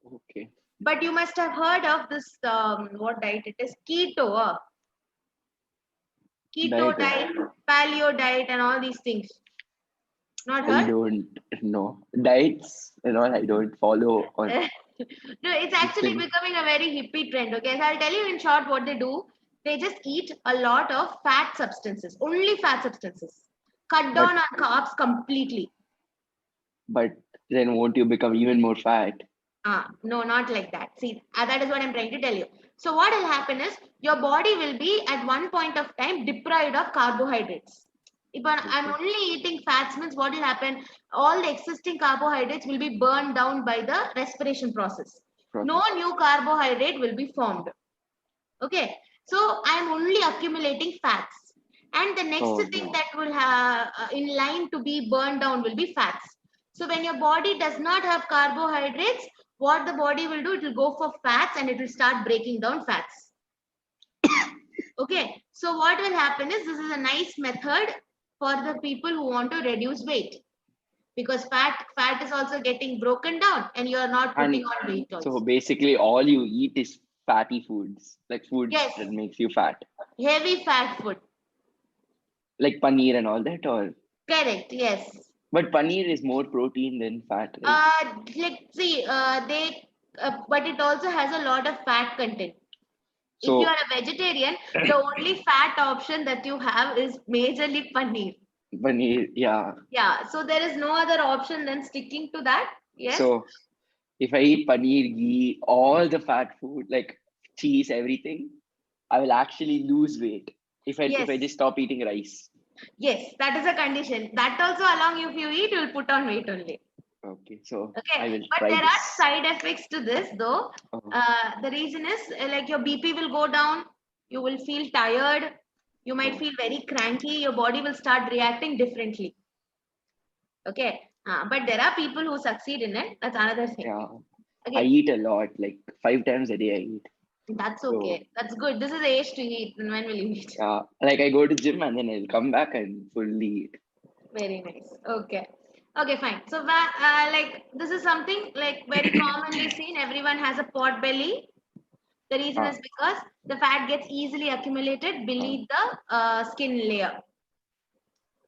Okay. But you must have heard of this, what diet it is? Keto. Keto diet, paleo diet, and all these things. Not heard? I don't know. Diets, I don't follow. Or No, it's actually becoming a very hippie trend. Okay, so I'll tell you in short what they do. They just eat a lot of fat substances, only fat substances. Cut down on carbs completely. But then won't you become even more fat? No, not like that. See, that is what I'm trying to tell you. So what will happen is your body will be at one point of time deprived of carbohydrates. If I'm only eating fats, means what will happen? All the existing carbohydrates will be burned down by the respiration process. No new carbohydrate will be formed. Okay, so I'm only accumulating fats, and the next thing that will have in line to be burned down will be fats. So when your body does not have carbohydrates, what the body will do, it will go for fats and it will start breaking down fats. Okay, so what will happen is this is a nice method for the people who want to reduce weight, because fat is also getting broken down and you are not putting on weight also. So basically all you eat is fatty foods, like foods that makes you fat. Heavy fat food. Like paneer and all that, or? Correct, yes. But paneer is more protein than fat, right? But it also has a lot of fat content. So, if you are a vegetarian, the only fat option that you have is majorly paneer. Paneer, yeah. Yeah, so there is no other option than sticking to that. Yes. So if I eat paneer, ghee, all the fat food, like cheese, everything, I will actually lose weight if I just stop eating rice. Yes, that is a condition. That also along if you eat, you will put on weight only. Okay, so I will try there this. are side effects to this though. The reason is like your BP will go down, you will feel tired, you might feel very cranky, your body will start reacting differently. Okay, but there are people who succeed in it. That's another thing. Yeah, okay. I eat a lot, like 5 times a day I eat. That's okay. So, that's good. This is the age to eat. And when will you eat? Like I go to gym and then I'll come back and fully eat. Very nice. Okay. Okay, fine. So, like this is something like very commonly seen. Everyone has a pot belly. The reason is because the fat gets easily accumulated beneath the skin layer,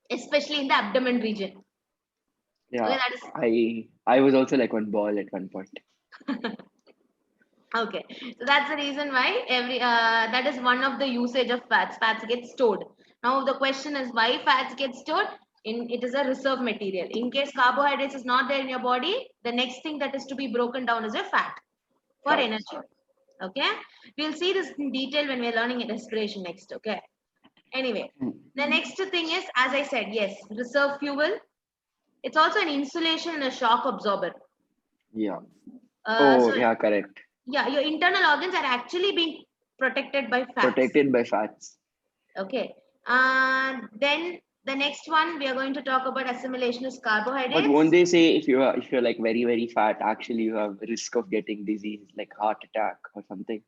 especially in the abdomen region. Yeah, okay, I was also like one ball at one point. Okay, so that's the reason why that is one of the usage of fats. Fats get stored. Now the question is why fats get stored? It is a reserve material. In case carbohydrates is not there in your body, the next thing that is to be broken down is your fat for energy. Okay, we'll see this in detail when we're learning respiration next. Okay. Anyway, the next thing is, as I said, yes, reserve fuel. It's also an insulation and a shock absorber. Yeah. Yeah, correct. Yeah, your internal organs are actually being protected by fats. Protected by fats. Okay. Then the next one we are going to talk about assimilation is carbohydrates. But won't they say if you're like very, very fat, actually you have risk of getting disease like heart attack or something?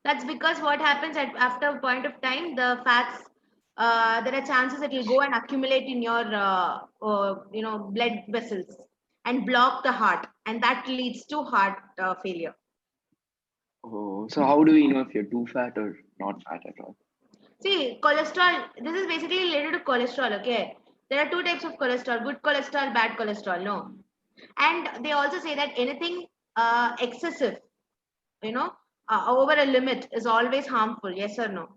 That's because what happens after a point of time, the fats there are chances it will go and accumulate in your blood vessels and block the heart, and that leads to heart failure. Oh, so how do we know if you're too fat or not fat at all? See, cholesterol, this is basically related to cholesterol, okay? There are two types of cholesterol, good cholesterol, bad cholesterol, no? And they also say that anything excessive, over a limit is always harmful, yes or no?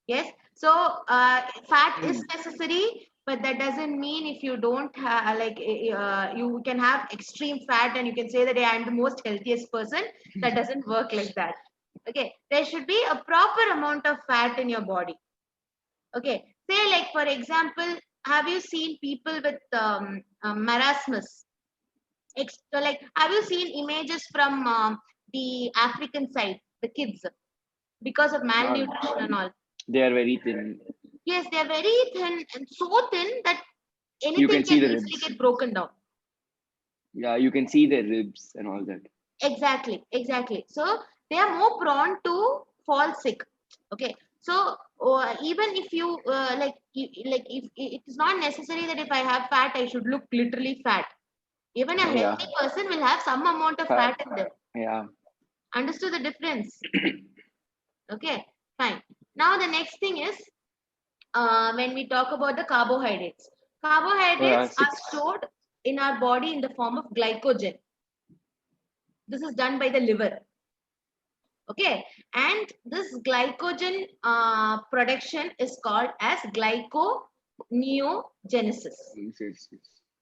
Yes. So fat is necessary, but that doesn't mean if you don't have you can have extreme fat and you can say that I am the most healthiest person. That doesn't work like that. Okay. There should be a proper amount of fat in your body. Okay. Say like for example, have you seen people with marasmus? Like have you seen images from the African side, the kids, because of malnutrition and all? They are very thin. Yes, they are very thin and so thin that You anything can see can the easily ribs. get broken down. Yeah, you can see their ribs and all that. Exactly, exactly. So they are more prone to fall sick. Okay. So even if you if it is not necessary that if I have fat, I should look literally fat. Even a Yeah. healthy person will have some amount of fat in them. Yeah. Understood the difference? Okay, fine. Now the next thing is when we talk about the carbohydrates. Carbohydrates are stored in our body in the form of glycogen. This is done by the liver. Okay, and this glycogen production is called as glyconeogenesis.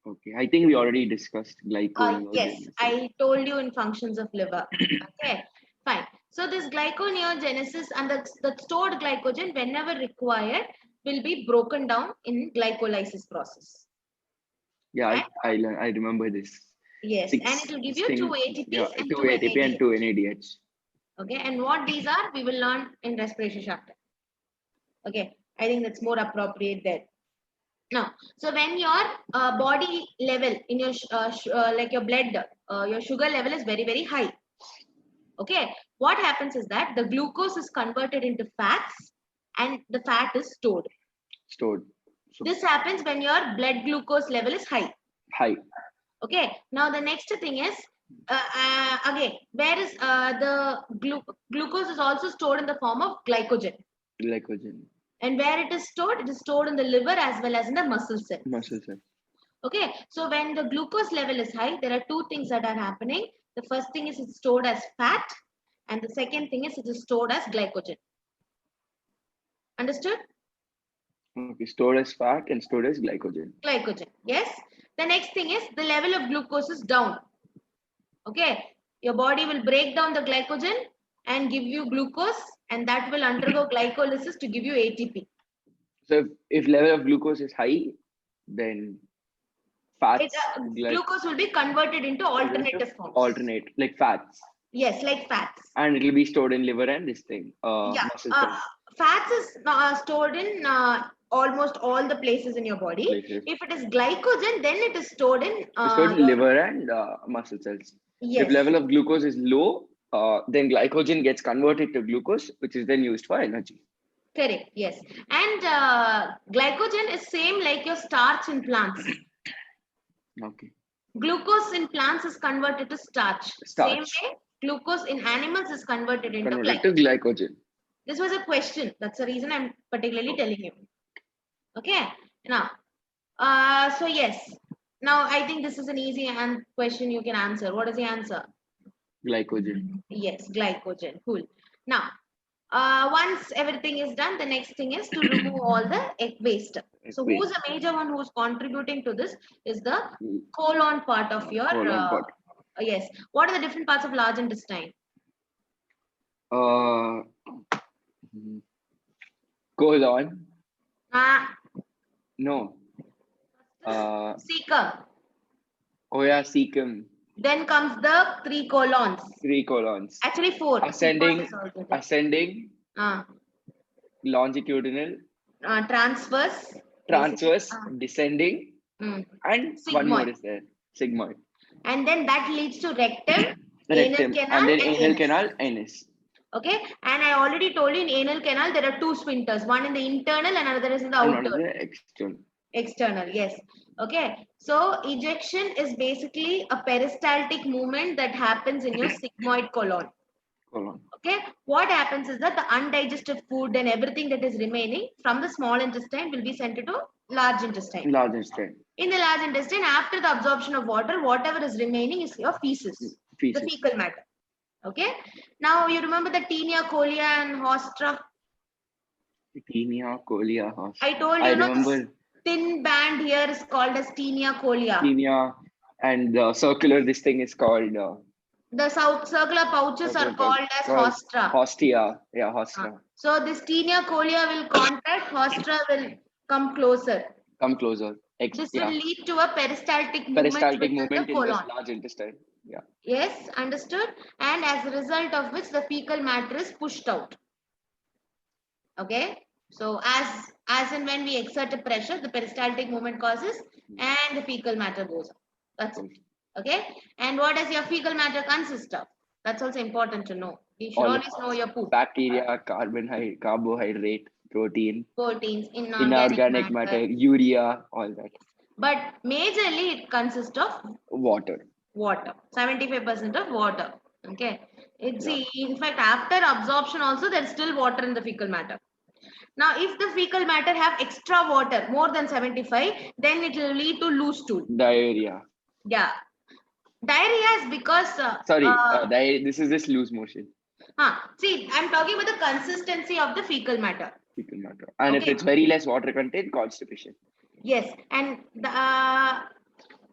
Okay, I think we already discussed glyconeogenesis. Yes, I told you in functions of liver. Okay, fine. So this glyconeogenesis and the stored glycogen, whenever required, will be broken down in glycolysis process. Yeah, I remember this. Yes, and it will give you 2 ATPs and 2 NADH. and 2 NADH. Okay, and what these are, we will learn in respiration chapter. Okay, I think that's more appropriate there. Now, so when your body level in your like your blood, your sugar level is very, very high. Okay, what happens is that the glucose is converted into fats and the fat is stored. So this happens when your blood glucose level is high. Okay, now the next thing is again, where is the glucose is also stored in the form of glycogen. And where it is stored in the liver as well as in the muscle cells. Okay, so when the glucose level is high, there are two things that are happening. The first thing is it's stored as fat, and the second thing is it is stored as glycogen. Understood? Okay, stored as fat and stored as glycogen. Yes. The next thing is the level of glucose is down. Okay, your body will break down the glycogen and give you glucose, and that will undergo glycolysis to give you ATP. So if level of glucose is high, then fats, glucose will be converted into alternative forms. Like fats. Yes, like fats. And it will be stored in liver and this thing. Muscle cells. Fats is stored in almost all the places in your body. If it is glycogen, then it is stored in liver and muscle cells. Yes. If level of glucose is low, then glycogen gets converted to glucose, which is then used for energy. Correct. Yes. And glycogen is same like your starch in plants. Okay. Glucose in plants is converted to starch. Same way, glucose in animals is converted into glycogen. This was a question. That's the reason I'm particularly telling you. Okay. Now, so yes. Now, I think this is an easy question you can answer. What is the answer? Glycogen. Yes, glycogen. Cool. Now, once everything is done, the next thing is to remove all the waste. So who's a major one who's contributing to this is the colon part of your yes. What are the different parts of large intestine? Colon. No. Cecum. Oh yeah, cecum. Then comes the 3 colons. 3 colons. Actually 4. Ascending. Longitudinal. Transverse. Descending. And sigmoid. One more is there. Sigmoid. And then that leads to rectum, anal canal, and then anal canal, anus. Okay, and I already told you in anal canal there are two sphincters, one in the internal and another is in the And outer. another external. External, yes. Okay, so ejection is basically a peristaltic movement that happens in your sigmoid colon. Colon. Okay, what happens is that the undigested food and everything that is remaining from the small intestine will be sent into large intestine. Large intestine. In the large intestine, after the absorption of water, whatever is remaining is your feces, Feces. the fecal matter. Okay, now you remember the tinea, cholia, and hostra. Tinea, cholia, hostra. I told you, I this remember thin band here is called as tinea, cholia. tinea, and the circular, this thing is called. The circular pouches are called as hostra. Hostia. Yeah, hostra. So this tinea, cholia will contact, hostra will come closer. Come closer. This will lead to a peristaltic movement Peristaltic within movement the in the colon. large intestine. Yeah. Yes, understood. And as a result of which the fecal matter is pushed out. Okay. So as and when we exert a pressure, the peristaltic movement causes and the fecal matter goes up. That's it. Okay. And what does your fecal matter consist of? That's also important to know. You should always know your poop. Bacteria, carbohydrate, protein, Proteins, inorganic matter, urea, all that. But majorly it consists of water. 75% of water. Okay. In fact, after absorption also there's still water in the fecal matter. Now, if the fecal matter have extra water, more than 75, then it will lead to loose stool. Diarrhea. Yeah. Diarrhea is because... this is just loose motion. See, I'm talking about the consistency of the fecal matter. Fecal matter. And if it's very less water content, constipation. Yes. And the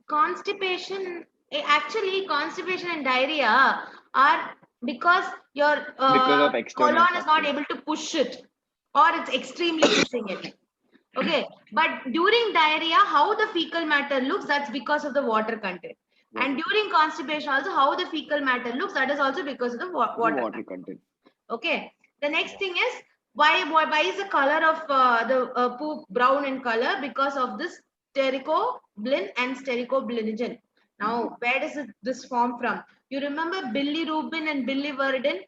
constipation, actually constipation and diarrhea are because your colon is not able to push it, or it's extremely pushing it. Okay, but during diarrhea, how the fecal matter looks, that's because of the water content. And during constipation also, how the fecal matter looks, that is also because of the water content. Okay, the next thing is, why is the color of the poop brown in color? Because of this stercobilin and stercobilinogen. Now, where does this form from? You remember bilirubin and biliverdin?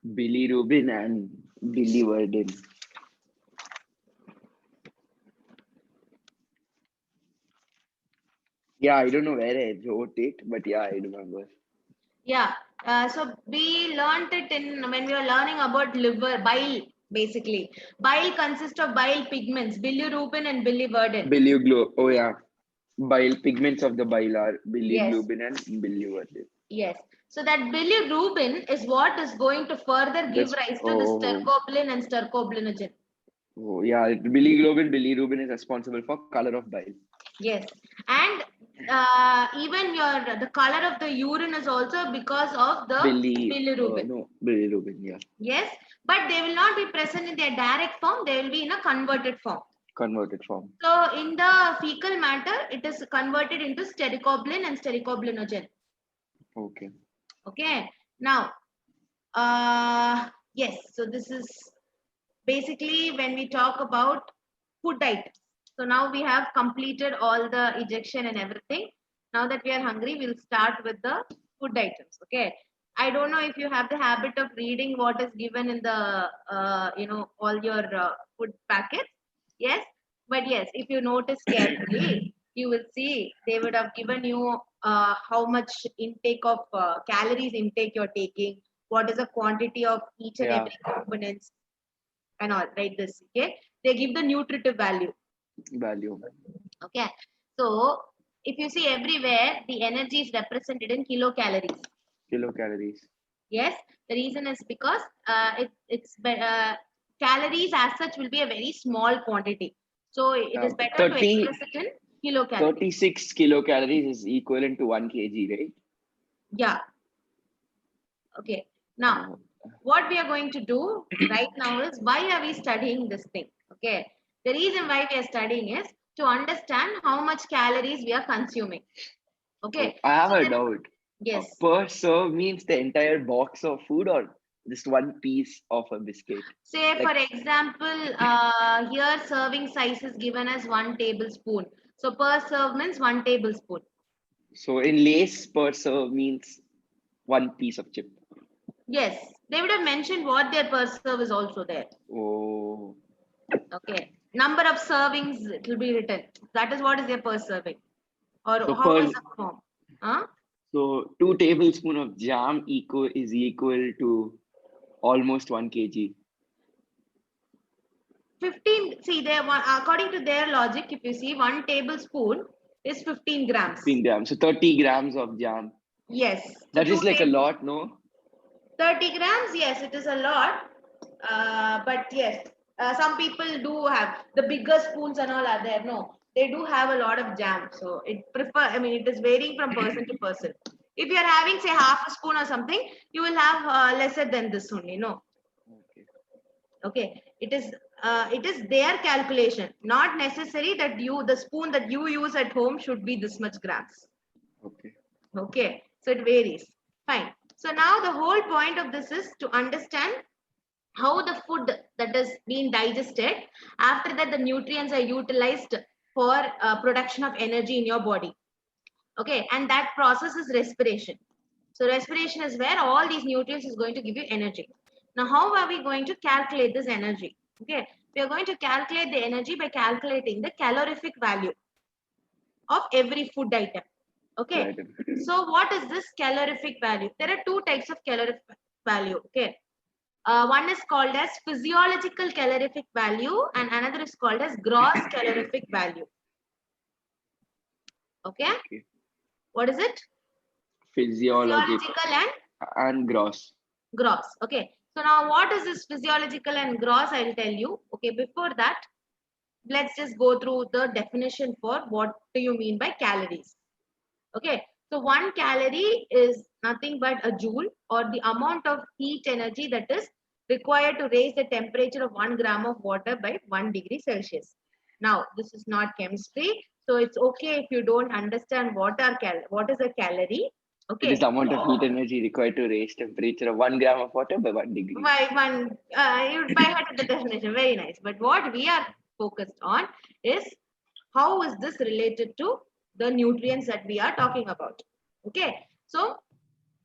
Bilirubin and biliverdin. Yeah, I don't know where I wrote it, but yeah, I remember. Yeah, so we learned it when we were learning about liver, bile, basically. Bile consists of bile pigments, bilirubin and biliverdin. Oh yeah. Bile pigments of the bile are bilirubin and biliverdin. Yes. So that bilirubin is what is going to further give rise to the stercobilin and stercobilinogen. Oh yeah, bilirubin is responsible for color of bile. Yes, and even the color of the urine is also because of the bilirubin. Bilirubin, yeah. Yes, but they will not be present in their direct form. They will be in a converted form. So in the fecal matter, it is converted into stercobilin and stercobilinogen. Okay. Okay. Now, yes. So this is basically when we talk about food items. So now we have completed all the ejection and everything. Now that we are hungry, we'll start with the food items. Okay. I don't know if you have the habit of reading what is given in the, all your food packets. Yes. But yes, if you notice carefully, you will see they would have given you how much intake of calories intake you're taking, what is the quantity of each and every components and all, right? This, okay. They give the nutritive value. Okay. So if you see everywhere, the energy is represented in kilocalories. Yes. The reason is because calories as such will be a very small quantity. So it is better to express it in kilocalories. 36 kilocalories is equivalent to 1 kg, right? Yeah. Okay. Now, what we are going to do right now is, why are we studying this thing? Okay. The reason why we are studying is to understand how much calories we are consuming. Okay. I have a doubt. Yes. Per serve means the entire box of food or just one piece of a biscuit? Say, for example, here serving size is given as 1 tablespoon. So per serve means 1 tablespoon. So in Lay's, per serve means one piece of chip. Yes, they would have mentioned what their per serve is also there. Oh. Okay. Number of servings, it will be written. That is what is their per serving. Or So how is the form? Huh? so 2 tablespoons of jam is equal to almost 1 kg. 15, see, according to their logic, if you see 1 tablespoon is 15 grams. 15 grams. So 30 grams of jam. Yes. So That is like a lot, no? 30 grams, yes, it is a lot. But yes, some people do have the bigger spoons and all are there. No, they do have a lot of jam. So it is varying from person to person. If you are having, say, half a spoon or something, you will have lesser than this only. No. Okay. Okay. It is their calculation, not necessary that the spoon that you use at home should be this much grams. Okay. Okay. So it varies. Fine. So now the whole point of this is to understand how the food that is being digested, after that the nutrients are utilized for production of energy in your body. Okay, and that process is respiration. So respiration is where all these nutrients is going to give you energy. Now how are we going to calculate this energy? Okay, we are going to calculate the energy by calculating the calorific value of every food item. Okay, Right. so what is this calorific value? There are two types of calorific value. Okay, one is called as physiological calorific value and another is called as gross calorific value. Okay. Okay. What is it? Physiological Physiological and gross. gross. Okay. So now what is this physiological and gross? I'll tell you. Okay. Before that, let's just go through the definition for what do you mean by calories. Okay. So 1 calorie is nothing but a joule or the amount of heat energy that is required to raise the temperature of 1 gram of water by 1 degree Celsius. Now, this is not chemistry. So it's okay if you don't understand what is a calorie. It is Okay. the amount of heat energy required to raise temperature of 1 gram of water by 1 degree. You by heart the definition, very nice. But what we are focused on is how is this related to the nutrients that we are talking about. Okay, so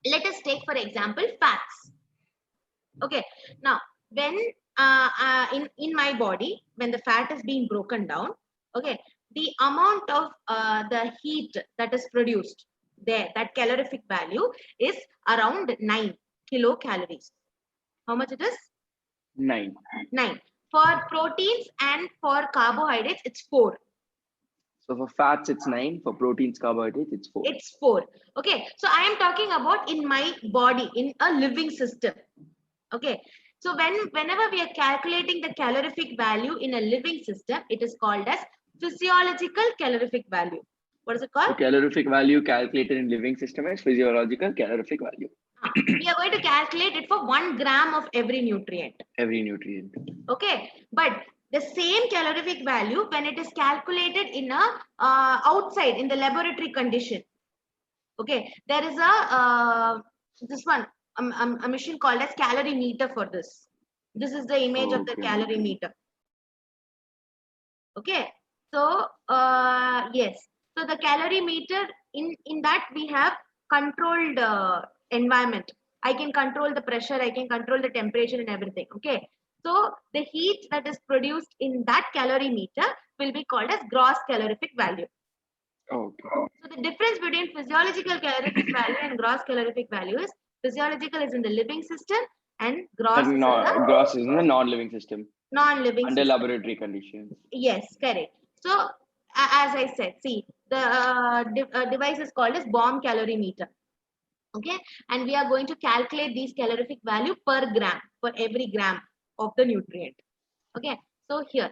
let us take for example fats. Okay, now when in my body, when the fat is being broken down, okay, the amount of the heat that is produced there, that calorific value is around 9 kilocalories. How much it is? 9. 9. For proteins and for carbohydrates, it's 4. So for fats, it's 9. For proteins, carbohydrates, it's 4. It's 4. Okay. So I am talking about in my body, in a living system. Okay. So whenever we are calculating the calorific value in a living system, it is called as physiological calorific value. What is it called? So calorific value calculated in living system is physiological calorific value. We are going to calculate it for 1 gram of every nutrient. Every nutrient. Okay. But the same calorific value when it is calculated in a outside in the laboratory condition. Okay, there is a machine called as calorimeter for this. This is the image of the calorimeter. Okay, so yes, so the calorimeter in that we have controlled environment. I can control the pressure, I can control the temperature and everything. Okay, so the heat that is produced in that calorimeter will be called as gross calorific value. Okay. So the difference between physiological calorific value and gross calorific value is physiological is in the living system and gross is in the gross is in the non-living system. Non-living under system. Laboratory conditions. Yes, correct. So as I said, see the device is called as bomb calorimeter. Okay, and we are going to calculate these calorific value per gram for every gram of the nutrient. Okay, so here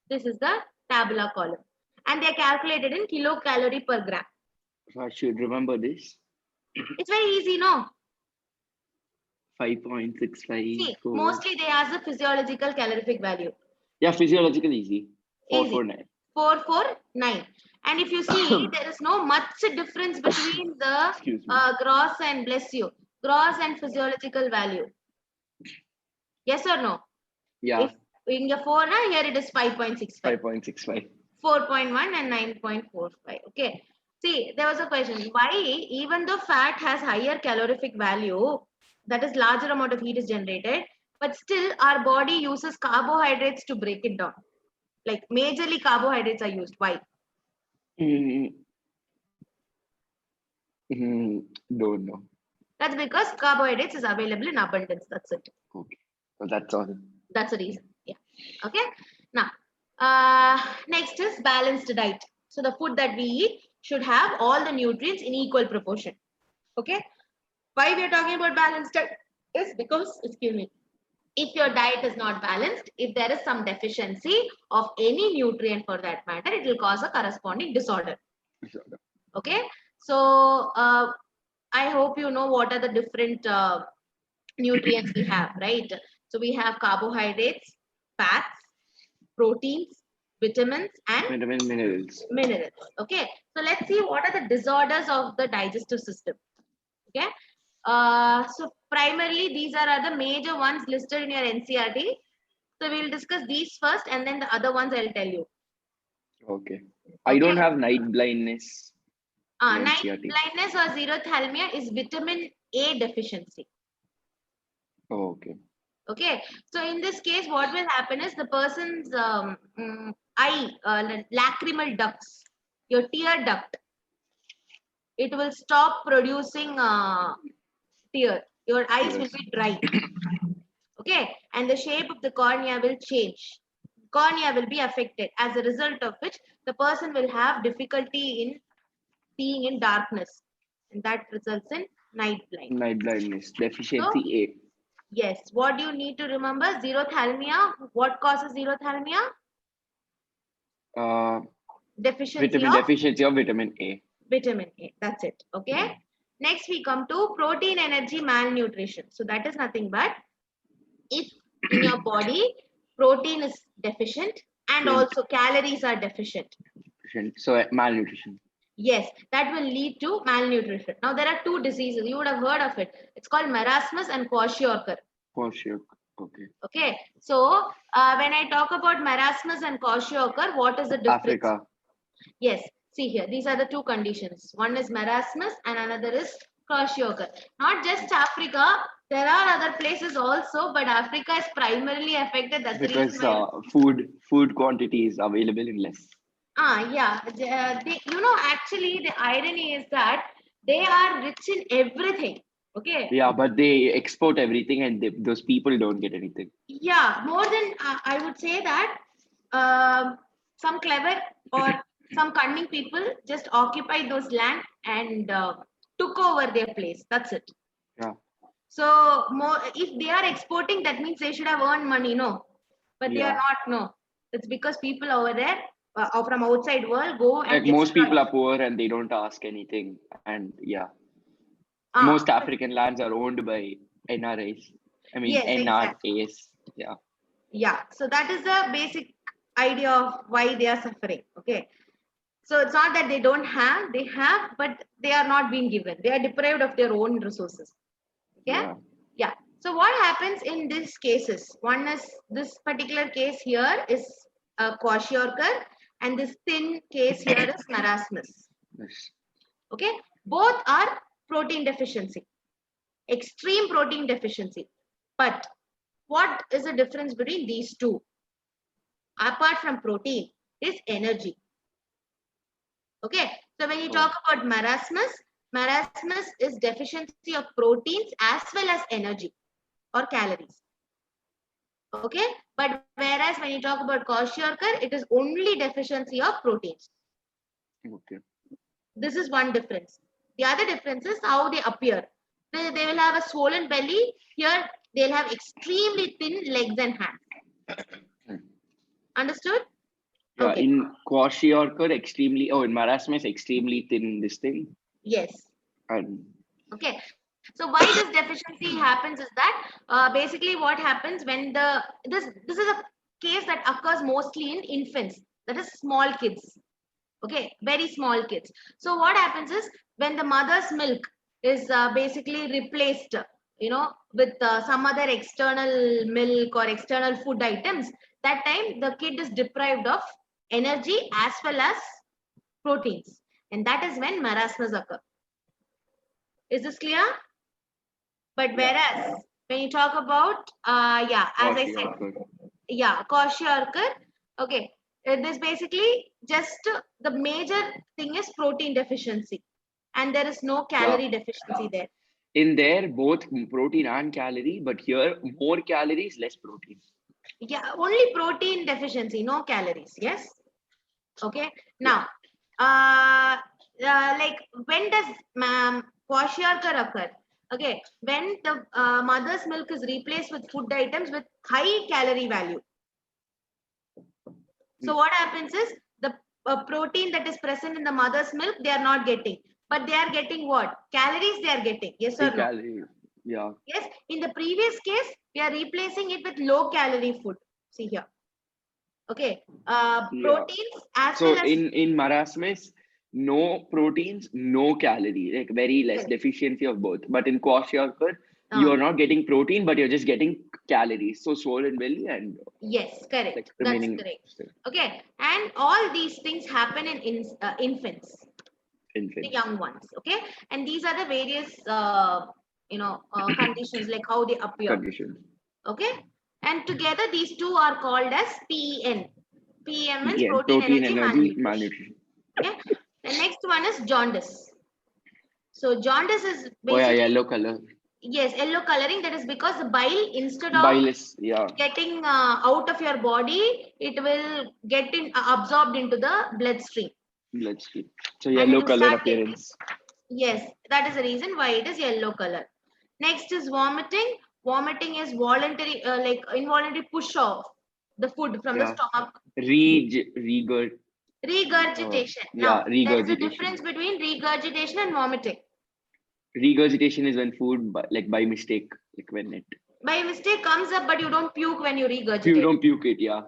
this is the tabular column and they are calculated in kilocalorie per gram. So I should remember this. It's very easy, no? 5.65. See, mostly they ask the physiological calorific value. Yeah, physiological easy. 449. 449. And if you see, there is no much difference between the gross and gross and physiological value. Yes or no? Yeah. If in your 4, here it is 5.65. 5.65. 4.1 and 9.45. Okay. See, there was a question. Why, even though fat has higher calorific value, that is larger amount of heat is generated, but still our body uses carbohydrates to break it down. Like majorly carbohydrates are used. Why? Don't know. That's because carbohydrates is available in abundance. That's it. Okay. So that's all. That's the reason. Yeah. Okay. Now, next is balanced diet. So the food that we eat should have all the nutrients in equal proportion. Okay. Why we are talking about balanced diet is because, excuse me, if your diet is not balanced, if there is some deficiency of any nutrient for that matter, it will cause a corresponding disorder. Okay. So I hope you know what are the different nutrients we have, right? So we have carbohydrates, fats, proteins, vitamins, and minerals. Okay. So let's see what are the disorders of the digestive system. Okay. So primarily these are the major ones listed in your NCERT. So we'll discuss these first and then the other ones I'll tell you. Okay. I don't have night blindness. Night blindness or xerothalmia is vitamin A deficiency. Oh, okay. Okay. So in this case, what will happen is the person's eye, lacrimal ducts, your tear duct, it will stop producing tear. Your eyes will be dry. Okay. And the shape of the cornea will change. Cornea will be affected, as a result of which the person will have difficulty in seeing in darkness. And that results in night blindness. Night blindness, deficiency A. Yes. What do you need to remember? Xerothalmia. What causes xerothalmia? Deficiency of vitamin A. Vitamin A. That's it. Okay. Next, we come to protein energy malnutrition. So that is nothing but if in your body protein is deficient and also calories are deficient. So malnutrition. Yes, that will lead to malnutrition. Now there are two diseases. You would have heard of it. It's called marasmus and kwashiorkor. Kwashiorkor. Okay. Okay. So when I talk about marasmus and kwashiorkor, what is the difference? Africa. Yes. See here, these are the two conditions. One is marasmus and another is kwashiorkor. Not just Africa, there are other places also, but Africa is primarily affected. That's because food quantity is available in less. Yeah. Actually, the irony is that they are rich in everything. Okay. Yeah, but they export everything, and those people don't get anything. Yeah, more than I would say that some clever or some cunning people just occupied those land and took over their place. That's it. Yeah. So if they are exporting, that means they should have earned money, no? But they are not, no. It's because people over there from outside world go and like most people are poor and they don't ask anything, and most African lands are owned by NRAs. I mean, yes, NRAs. Exactly. Yeah. Yeah. So that is the basic idea of why they are suffering. Okay. So it's not that they don't have, they have, but they are not being given. They are deprived of their own resources. Okay. Yeah. So what happens in these cases? One is this particular case here is kwashiorkor, and this thin case here is marasmus. Yes. Okay. Both are protein deficiency, extreme protein deficiency. But what is the difference between these two? Apart from protein is energy. Okay. So when you talk about marasmus is deficiency of proteins as well as energy or calories. Okay. But whereas when you talk about kwashiorkor, it is only deficiency of proteins. Okay. This is one difference. The other difference is how they appear. They will have a swollen belly. Here they'll have extremely thin legs and hands. Understood? Yeah, okay. In kwashiorkor, in marasmus, extremely thin this thing. Yes. And okay. So why this deficiency happens is that basically what happens when this is a case that occurs mostly in infants, that is small kids. Okay, very small kids. So what happens is when the mother's milk is basically replaced, with some other external milk or external food items, that time the kid is deprived of energy as well as proteins, and that is when marasmus occur. Is this clear? But whereas when you talk about, as I said, kwashiorkor, okay, this basically just the major thing is protein deficiency, and there is no calorie deficiency there. In there, both protein and calorie, but here more calories, less protein. Yeah, only protein deficiency, no calories. Yes. Okay. Now, like when does kwashiorkor occur? Okay, when the mother's milk is replaced with food items with high calorie value. So what happens is the protein that is present in the mother's milk, they are not getting, but they are getting what? Calories they are getting. Yes or no? Calorie. Yeah. Yes. In the previous case, we are replacing it with low calorie food. See here. Okay. Proteins as so well as in marasmus, no proteins, no calorie, like very less deficiency of both. But in kwashiorkor, you're not getting protein, but you're just getting calories. So swollen belly and yes, correct. like That's correct. Okay, and all these things happen in infants, the young ones. Okay, and these are the various conditions, like how they appear. Okay, and together these two are called as PEN. PEN means protein energy malnutrition. Okay, the next one is jaundice. So jaundice is basically yellow color. Yes, yellow coloring. That is because the bile, instead of getting out of your body, it will get absorbed into the bloodstream. So yellow color appearance. Yes, that is the reason why it is yellow color. Next is vomiting. Vomiting is voluntary, like involuntary push off the food from the stomach. Regurgitation. Now, there is a difference between regurgitation and vomiting. Regurgitation is when food by mistake, like when it by mistake comes up, but you don't puke when you regurgitate. You don't puke it, yeah.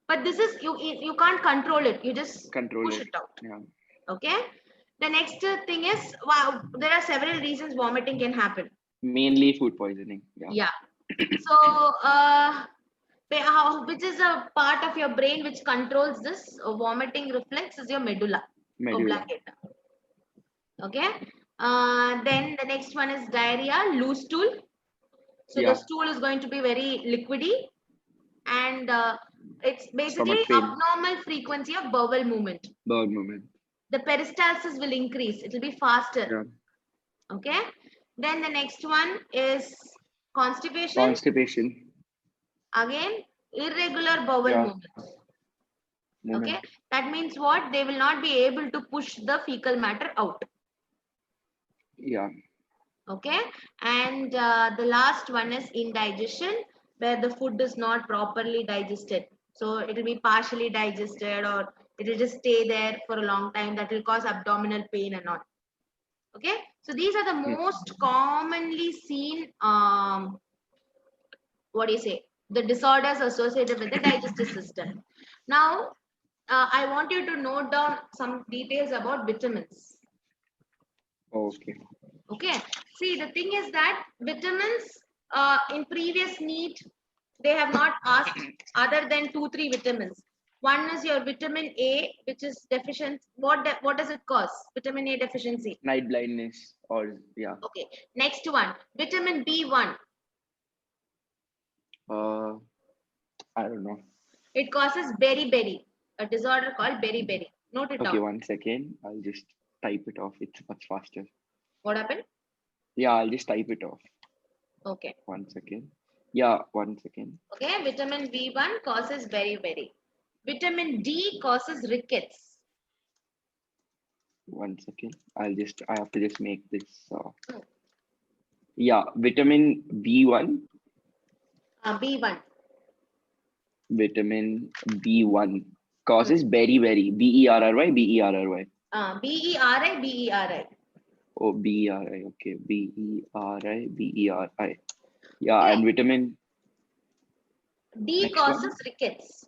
But this is you can't control it. You just push it out. Yeah. Okay. The next thing is, wow, there are several reasons vomiting can happen. Mainly food poisoning. Yeah. So, which is a part of your brain which controls this vomiting reflex is your medulla oblongata. Okay. Then the next one is diarrhea, loose stool. So the stool is going to be very liquidy, and it's basically abnormal frequency of bowel movement. The peristalsis will increase. It will be faster. Yeah. Okay. Then the next one is constipation. Again, irregular bowel movements. Okay. That means what? They will not be able to push the fecal matter out. Yeah. Okay. And the last one is indigestion, where the food is not properly digested. So it will be partially digested, or it will just stay there for a long time. That will cause abdominal pain and all. Okay. So these are the most commonly seen, the disorders associated with the digestive system. Now, I want you to note down some details about vitamins. Okay. Okay. See, the thing is that vitamins, in previous NEET, they have not asked other than 2-3 vitamins. One is your vitamin A, which is deficient. What does it cause? Vitamin A deficiency. Night blindness, or yeah. Okay. Next one, vitamin B1. I don't know. It causes beriberi, a disorder called beriberi. Note it down. Okay, 1 second. I'll just type it off. It's much faster. What happened? Yeah, I'll just type it off. Okay. 1 second. Yeah, 1 second. Okay, vitamin B1 causes beriberi. Vitamin D causes rickets. 1 second. I have to just make this. Yeah, vitamin B1. B1. Vitamin B1 causes beriberi. B-E-R-R-Y, B-E-R-R-Y. B-E-R-I, B-E-R-I. Oh, B-E-R-I. Okay, B-E-R-I, B-E-R-I. Yeah, okay. And vitamin D causes rickets.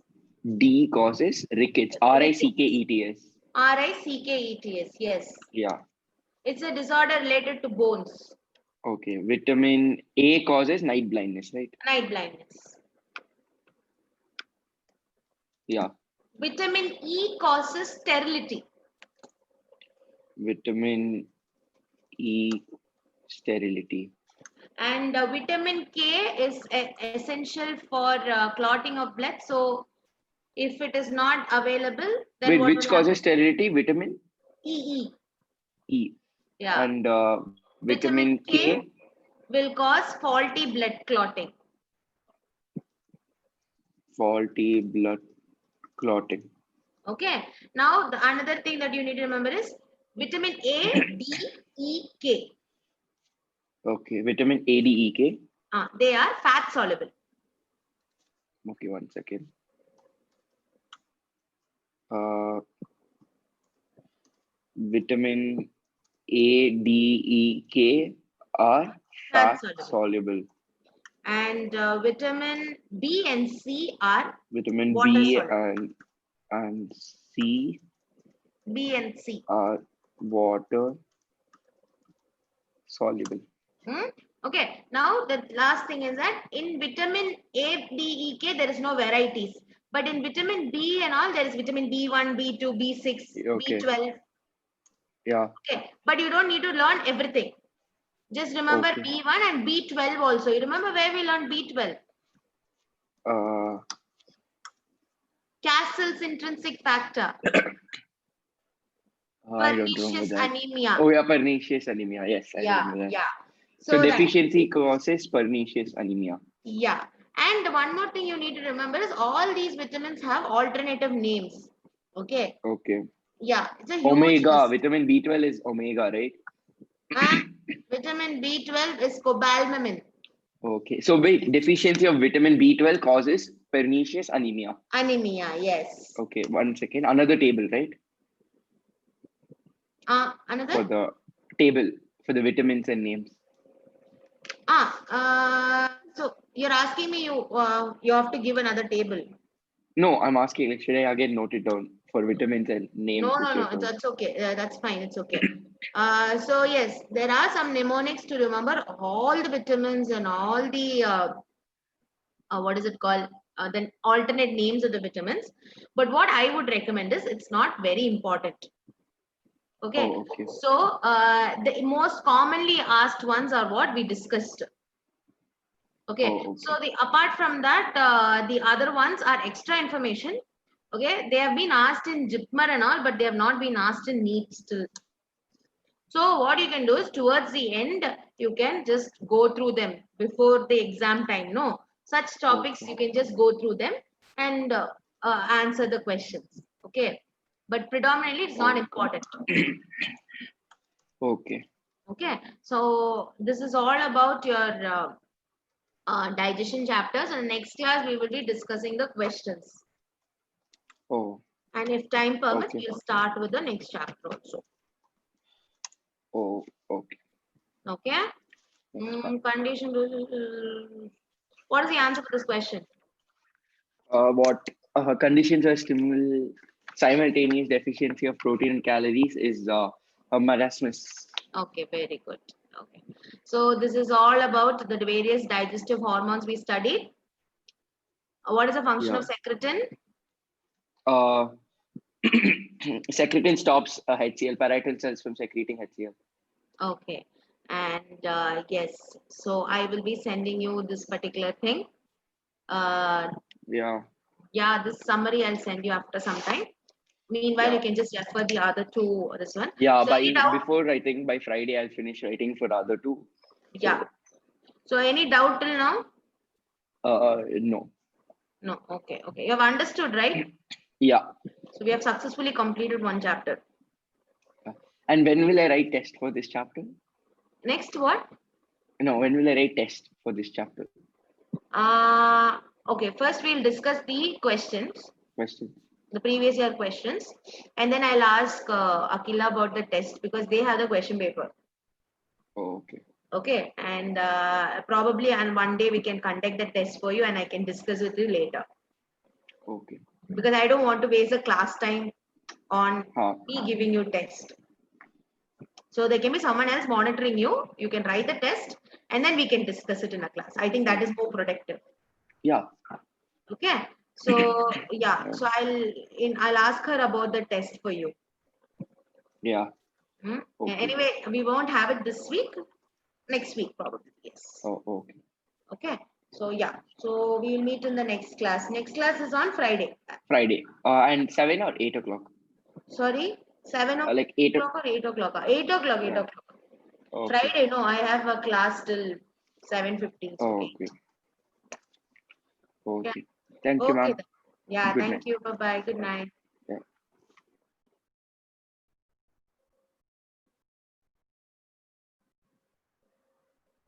D causes rickets. R-I-C-K-E-T-S. R-I-C-K-E-T-S, yes. Yeah. It's a disorder related to bones. Okay, vitamin A causes night blindness, right? Night blindness. Yeah. Vitamin E causes sterility. Vitamin E, sterility. And vitamin K is essential for clotting of blood. So if it is not available, then Wait, what which will happen? causes sterility? Vitamin EE. E. Yeah. And Vitamin vitamin K K, will cause faulty blood clotting. faulty blood clotting. Okay. Now the another thing that you need to remember is vitamin A, D, E, K. Okay, vitamin A, D, E, K. They are fat soluble. Okay, 1 second. Vitamin A, D, E, K are Fat fat soluble. soluble. And vitamin B and C are Vitamin water B soluble. and C B and C. are water soluble. Okay. Now the last thing is that in vitamin A, D, E, K there is no varieties. But in vitamin B and all there is vitamin B1, B2, B6, Okay. B12. Yeah. Okay. But you don't need to learn everything. Just remember Okay. B1 and B12 also. You remember where we learned B12? Castle's intrinsic factor. I don't remember Pernicious that. anemia. Oh yeah, pernicious anemia. Yes, I Yeah, remember that. yeah. So that- deficiency causes pernicious anemia. Yeah. And one more thing you need to remember is all these vitamins have alternative names. Okay. Okay. Yeah. It's a huge Omega. list. Vitamin B12 is omega, right? Vitamin B12 is cobalamin. Okay. So wait, deficiency of vitamin B12 causes pernicious anemia. Anemia, yes. Okay, 1 second. Another table, right? For Another? the table for the vitamins and names. So you're asking me you have to give another table. No, I'm asking, like, should I again note it down for vitamins and names? No, that's okay. That's fine. It's okay. So yes, there are some mnemonics to remember all the vitamins and all the what is it called? The alternate names of the vitamins. But what I would recommend is it's not very important. Okay. Oh, okay. So the most commonly asked ones are what we discussed. Okay. Oh, okay. So the apart from that, the other ones are extra information. Okay, they have been asked in JIPMER and all, but they have not been asked in NEET still. So what you can do is towards the end, you can just go through them before the exam time. No, such topics Okay. you can just go through them and answer the questions. Okay, but predominantly it's not important. Okay. Okay, so this is all about your digestion chapters, and next class we will be discussing the questions. Oh. And if time permits, Okay. we'll start with the next chapter also. Oh, okay. Okay. Condition. What is the answer for this question? What conditions are simultaneous deficiency of protein and calories is marasmus. Okay, very good. Okay. So this is all about the various digestive hormones we studied. What is the function of secretin? Secretin stops HCl, parietal cells from secreting HCl. Okay. And yes, so I will be sending you this particular thing. Yeah. Yeah, this summary I'll send you after some time. Meanwhile, you can just refer the other two, this one. Yeah, So before writing, by Friday, I'll finish writing for the other two. Yeah. So any doubt till now? No. No. Okay. Okay. You have understood, right? Yeah. So we have successfully completed one chapter. And when will I write test for this chapter? Next what? No, when will I write test for this chapter? Okay. First we'll discuss the questions. The previous year questions. And then I'll ask Akila about the test because they have the question paper. Oh, okay. Okay. And probably on one day we can conduct the test for you and I can discuss with you later. Okay. Because I don't want to waste the class time on me giving you test. So there can be someone else monitoring you. You can write the test and then we can discuss it in a class. I think that is more productive. Yeah. Okay. So yeah. So I'll ask her about the test for you. Yeah. Okay. Anyway, we won't have it this week. Next week, probably. Yes. Oh, okay. Okay. So yeah. So we will meet in the next class. Next class is on Friday. Friday. And 7 or 8 o'clock? Sorry, 7 Like 8 o'clock or 8 o'clock? 8 o'clock. 8 Yeah. o'clock. Okay. Friday, no, I have a class till 7:15. So Oh, 8. okay. Okay. Thank you, Okay ma'am. then. Yeah. Good night. Thank you. Bye bye. Good night.